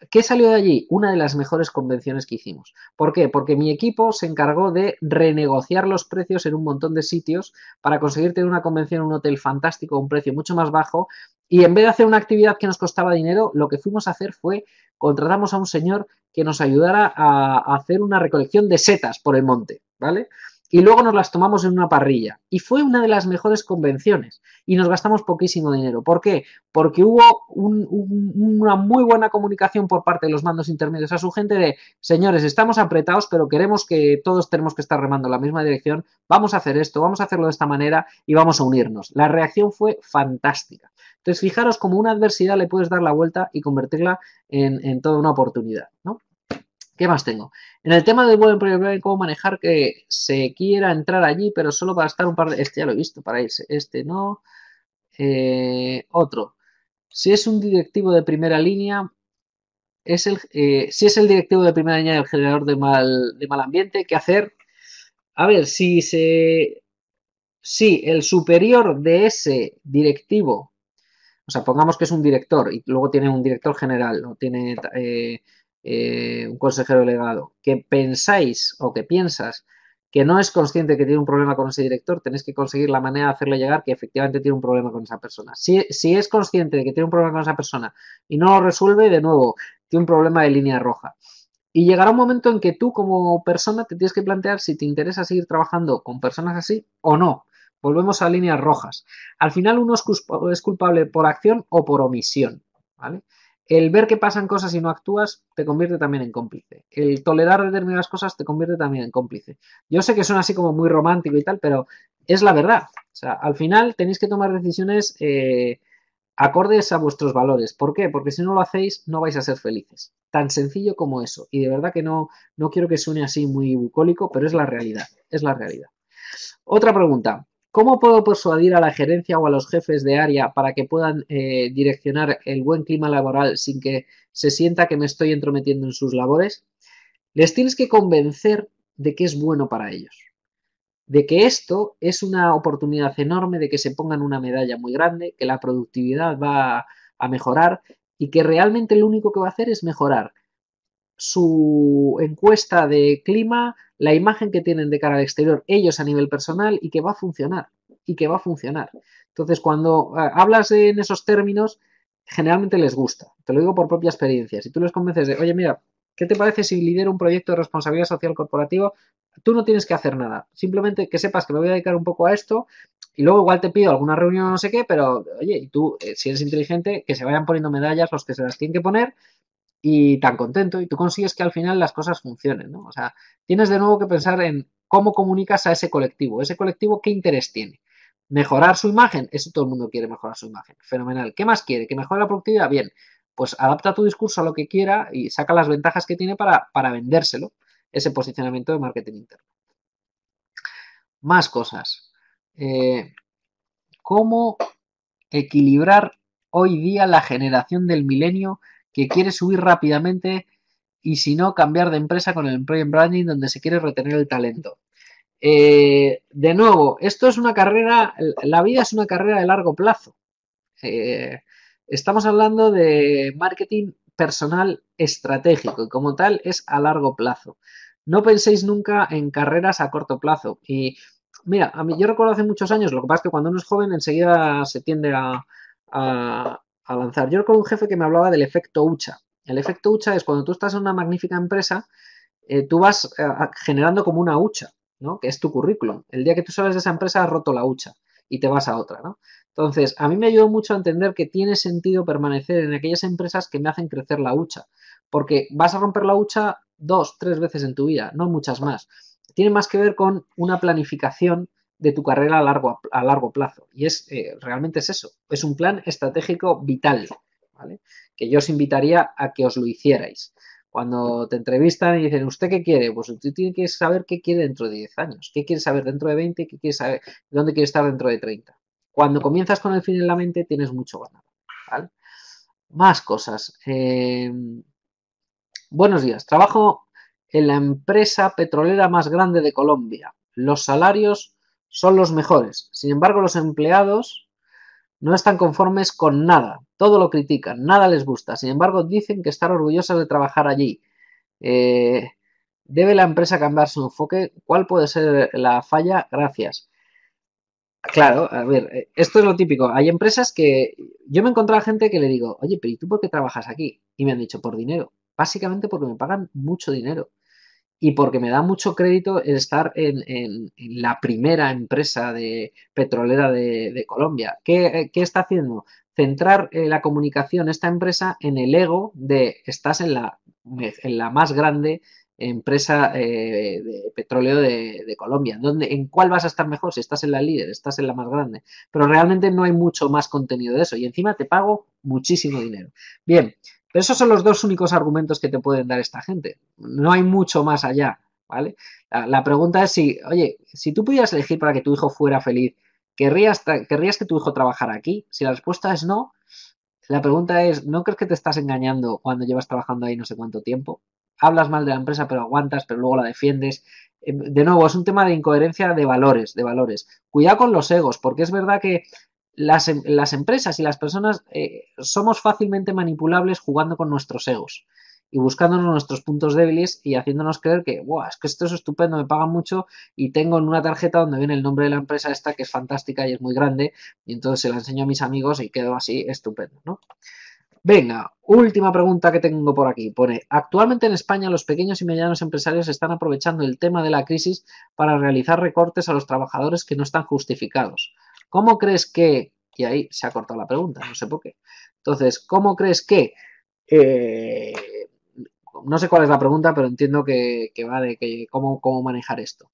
Speaker 1: ¿Qué salió de allí? Una de las mejores convenciones que hicimos. ¿Por qué? Porque mi equipo se encargó de renegociar los precios en un montón de sitios para conseguir tener una convención en un hotel fantástico a un precio mucho más bajo y en vez de hacer una actividad que nos costaba dinero, lo que fuimos a hacer fue contratamos a un señor que nos ayudara a hacer una recolección de setas por el monte, ¿vale? Y luego nos las tomamos en una parrilla. Y fue una de las mejores convenciones. Y nos gastamos poquísimo dinero. ¿Por qué? Porque hubo una muy buena comunicación por parte de los mandos intermedios a su gente de, señores, estamos apretados, pero queremos que todos tenemos que estar remando en la misma dirección, vamos a hacer esto, vamos a hacerlo de esta manera y vamos a unirnos. La reacción fue fantástica. Entonces, fijaros cómo una adversidad le puedes dar la vuelta y convertirla en toda una oportunidad, ¿no? ¿Qué más tengo? En el tema del buen employer, cómo manejar que se quiera entrar allí, pero solo para estar un par de... Este ya lo he visto, para irse. Este no. Otro. Si es un directivo de primera línea, si es el directivo de primera línea y el generador de mal ambiente, ¿qué hacer? A ver, si el superior de ese directivo, o sea, pongamos que es un director y luego tiene un director general, o tiene un consejero delegado, que pensáis o que piensas que no es consciente que tiene un problema con ese director, tenéis que conseguir la manera de hacerle llegar que efectivamente tiene un problema con esa persona. Si es consciente de que tiene un problema con esa persona y no lo resuelve, de nuevo, tiene un problema de línea roja. Y llegará un momento en que tú como persona te tienes que plantear si te interesa seguir trabajando con personas así o no. Volvemos a líneas rojas. Al final uno es culpable por acción o por omisión, ¿vale? El ver que pasan cosas y no actúas te convierte también en cómplice. El tolerar determinadas cosas te convierte también en cómplice. Yo sé que suena así como muy romántico y tal, pero es la verdad. O sea, al final tenéis que tomar decisiones acordes a vuestros valores. ¿Por qué? Porque si no lo hacéis, no vais a ser felices. Tan sencillo como eso. Y de verdad que no quiero que suene así muy bucólico, pero es la realidad. Es la realidad. Otra pregunta. ¿Cómo puedo persuadir a la gerencia o a los jefes de área para que puedan direccionar el buen clima laboral sin que se sienta que me estoy entrometiendo en sus labores? Les tienes que convencer de que es bueno para ellos, de que esto es una oportunidad enorme de que se pongan una medalla muy grande, que la productividad va a mejorar y que realmente lo único que va a hacer es mejorar su encuesta de clima, la imagen que tienen de cara al exterior ellos a nivel personal y que va a funcionar. Y que va a funcionar. Entonces, cuando hablas en esos términos, generalmente les gusta. Te lo digo por propia experiencia. Si tú les convences de, oye, mira, ¿qué te parece si lidero un proyecto de responsabilidad social corporativa? Tú no tienes que hacer nada. Simplemente que sepas que me voy a dedicar un poco a esto y luego igual te pido alguna reunión o no sé qué, pero oye, y tú, si eres inteligente, que se vayan poniendo medallas los que se las tienen que poner y tan contento y tú consigues que al final las cosas funcionen, ¿no? O sea, tienes de nuevo que pensar en cómo comunicas a ese colectivo qué interés tiene. Mejorar su imagen, eso todo el mundo quiere mejorar su imagen, fenomenal. ¿Qué más quiere? ¿Que mejore la productividad? Bien, pues adapta tu discurso a lo que quiera y saca las ventajas que tiene para vendérselo, ese posicionamiento de marketing interno. Más cosas. ¿Cómo equilibrar hoy día la generación del milenio que quiere subir rápidamente y si no cambiar de empresa con el employer branding donde se quiere retener el talento? De nuevo, esto es una carrera, la vida es una carrera de largo plazo. Estamos hablando de marketing personal estratégico y como tal es a largo plazo. No penséis nunca en carreras a corto plazo. Y mira, yo recuerdo hace muchos años, lo que pasa es que cuando uno es joven enseguida se tiende a lanzar. Yo recuerdo un jefe que me hablaba del efecto hucha. El efecto hucha es cuando tú estás en una magnífica empresa, tú vas generando como una hucha, ¿no? Que es tu currículum. El día que tú sales de esa empresa has roto la hucha y te vas a otra, ¿no? Entonces, a mí me ayudó mucho a entender que tiene sentido permanecer en aquellas empresas que me hacen crecer la hucha, porque vas a romper la hucha 2, 3 veces en tu vida, no muchas más. Tiene más que ver con una planificación de tu carrera a largo plazo. Y realmente es eso, es un plan estratégico vital, ¿vale? Que yo os invitaría a que os lo hicierais. Cuando te entrevistan y dicen, ¿usted qué quiere? Pues usted tiene que saber qué quiere dentro de 10 años, qué quiere saber dentro de 20, qué quiere saber, dónde quiere estar dentro de 30. Cuando comienzas con el fin en la mente, tienes mucho ganado, ¿vale? Más cosas. Buenos días. Trabajo en la empresa petrolera más grande de Colombia. Los salarios son los mejores. Sin embargo, los empleados no están conformes con nada. Todo lo critican, nada les gusta. Sin embargo, dicen que están orgullosos de trabajar allí. Eh, ¿Debe la empresa cambiar su enfoque? ¿Cuál puede ser la falla? Gracias. Claro, a ver, esto es lo típico. Hay empresas que yo me he encontrado gente que le digo, oye, pero ¿y tú por qué trabajas aquí? Y me han dicho, por dinero. Básicamente porque me pagan mucho dinero y porque me da mucho crédito el estar en la primera empresa petrolera de Colombia. ¿Qué está haciendo? Centrar la comunicación, esta empresa, en el ego de estás en la más grande empresa de petróleo de Colombia. ¿En cuál vas a estar mejor? Si estás en la líder, estás en la más grande. Pero realmente no hay mucho más contenido de eso y encima te pago muchísimo dinero. Bien, pero esos son los dos únicos argumentos que te pueden dar esta gente. No hay mucho más allá, ¿vale? La pregunta es si, oye, si tú pudieras elegir para que tu hijo fuera feliz, ¿querrías que tu hijo trabajara aquí? Si la respuesta es no, la pregunta es, ¿no crees que te estás engañando cuando llevas trabajando ahí no sé cuánto tiempo? Hablas mal de la empresa, pero aguantas, pero luego la defiendes. De nuevo, es un tema de incoherencia de valores, de valores. Cuidado con los egos, porque es verdad que las empresas y las personas somos fácilmente manipulables jugando con nuestros egos y buscándonos nuestros puntos débiles y haciéndonos creer que, wow, es que esto es estupendo, me pagan mucho y tengo en una tarjeta donde viene el nombre de la empresa esta que es fantástica y es muy grande y entonces se la enseño a mis amigos y quedo así estupendo, ¿no? Venga, última pregunta que tengo por aquí. Pone, actualmente en España los pequeños y medianos empresarios están aprovechando el tema de la crisis para realizar recortes a los trabajadores que no están justificados. ¿Cómo crees que, y ahí se ha cortado la pregunta, no sé por qué. Entonces, ¿cómo crees que, eh, no sé cuál es la pregunta, pero entiendo que va de que cómo manejar esto?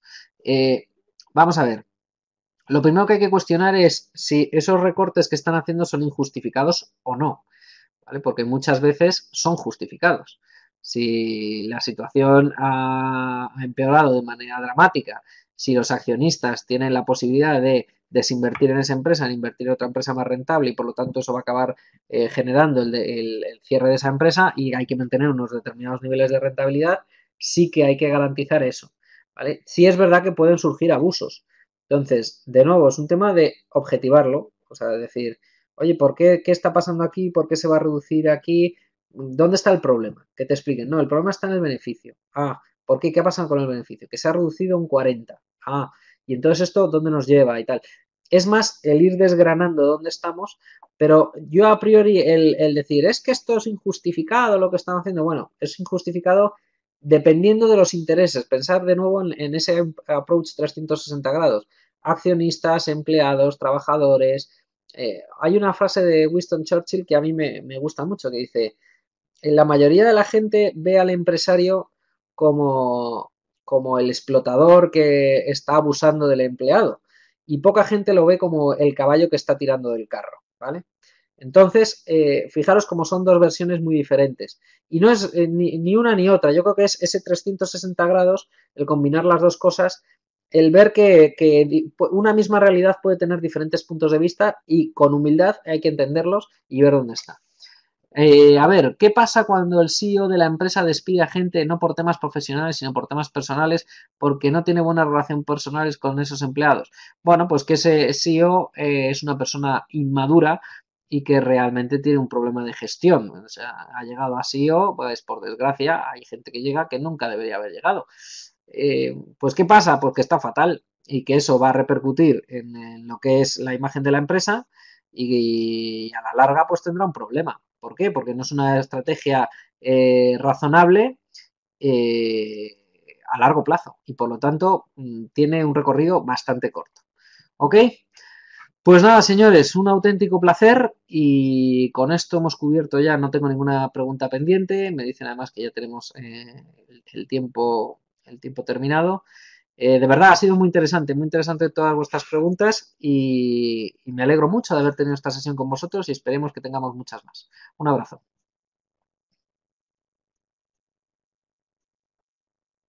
Speaker 1: Vamos a ver. Lo primero que hay que cuestionar es si esos recortes que están haciendo son injustificados o no. ¿Vale? Porque muchas veces son justificados. Si la situación ha empeorado de manera dramática, si los accionistas tienen la posibilidad de desinvertir en esa empresa, en invertir en otra empresa más rentable y por lo tanto eso va a acabar generando el cierre de esa empresa y hay que mantener unos determinados niveles de rentabilidad, sí que hay que garantizar eso. ¿Vale? Sí es verdad que pueden surgir abusos. Entonces, de nuevo, es un tema de objetivarlo, o sea, decir, oye, ¿qué está pasando aquí? ¿Por qué se va a reducir aquí? ¿Dónde está el problema? Que te expliquen. No, el problema está en el beneficio. Ah, ¿por qué? ¿Qué ha pasado con el beneficio? Que se ha reducido un 40. Ah, y entonces esto, ¿dónde nos lleva? Y tal. es más el ir desgranando dónde estamos, pero yo a priori el decir, es que esto es injustificado lo que están haciendo, bueno, es injustificado dependiendo de los intereses. Pensar de nuevo en ese approach 360 grados. Accionistas, empleados, trabajadores. Hay una frase de Winston Churchill que a mí me gusta mucho, que dice, la mayoría de la gente ve al empresario como, como el explotador que está abusando del empleado y poca gente lo ve como el caballo que está tirando del carro, ¿vale? Entonces, fijaros cómo son dos versiones muy diferentes. Y no es ni una ni otra. Yo creo que es ese 360 grados, el combinar las dos cosas, el ver que una misma realidad puede tener diferentes puntos de vista y con humildad hay que entenderlos y ver dónde está. A ver, ¿qué pasa cuando el CEO de la empresa despide a gente no por temas profesionales, sino por temas personales, porque no tiene buena relación personales con esos empleados? Bueno, pues que ese CEO es una persona inmadura y que realmente tiene un problema de gestión. O sea, ha llegado a CEO, pues por desgracia, hay gente que llega que nunca debería haber llegado. Pues ¿qué pasa? Pues que está fatal y que eso va a repercutir en lo que es la imagen de la empresa y a la larga pues tendrá un problema. ¿Por qué? Porque no es una estrategia razonable eh, a largo plazo y por lo tanto tiene un recorrido bastante corto. ¿Ok? Pues nada, señores, un auténtico placer y con esto hemos cubierto ya, no tengo ninguna pregunta pendiente, me dicen además que ya tenemos el tiempo terminado. De verdad, ha sido muy interesante todas vuestras preguntas y me alegro mucho de haber tenido esta sesión con vosotros y esperemos que tengamos muchas más. Un abrazo.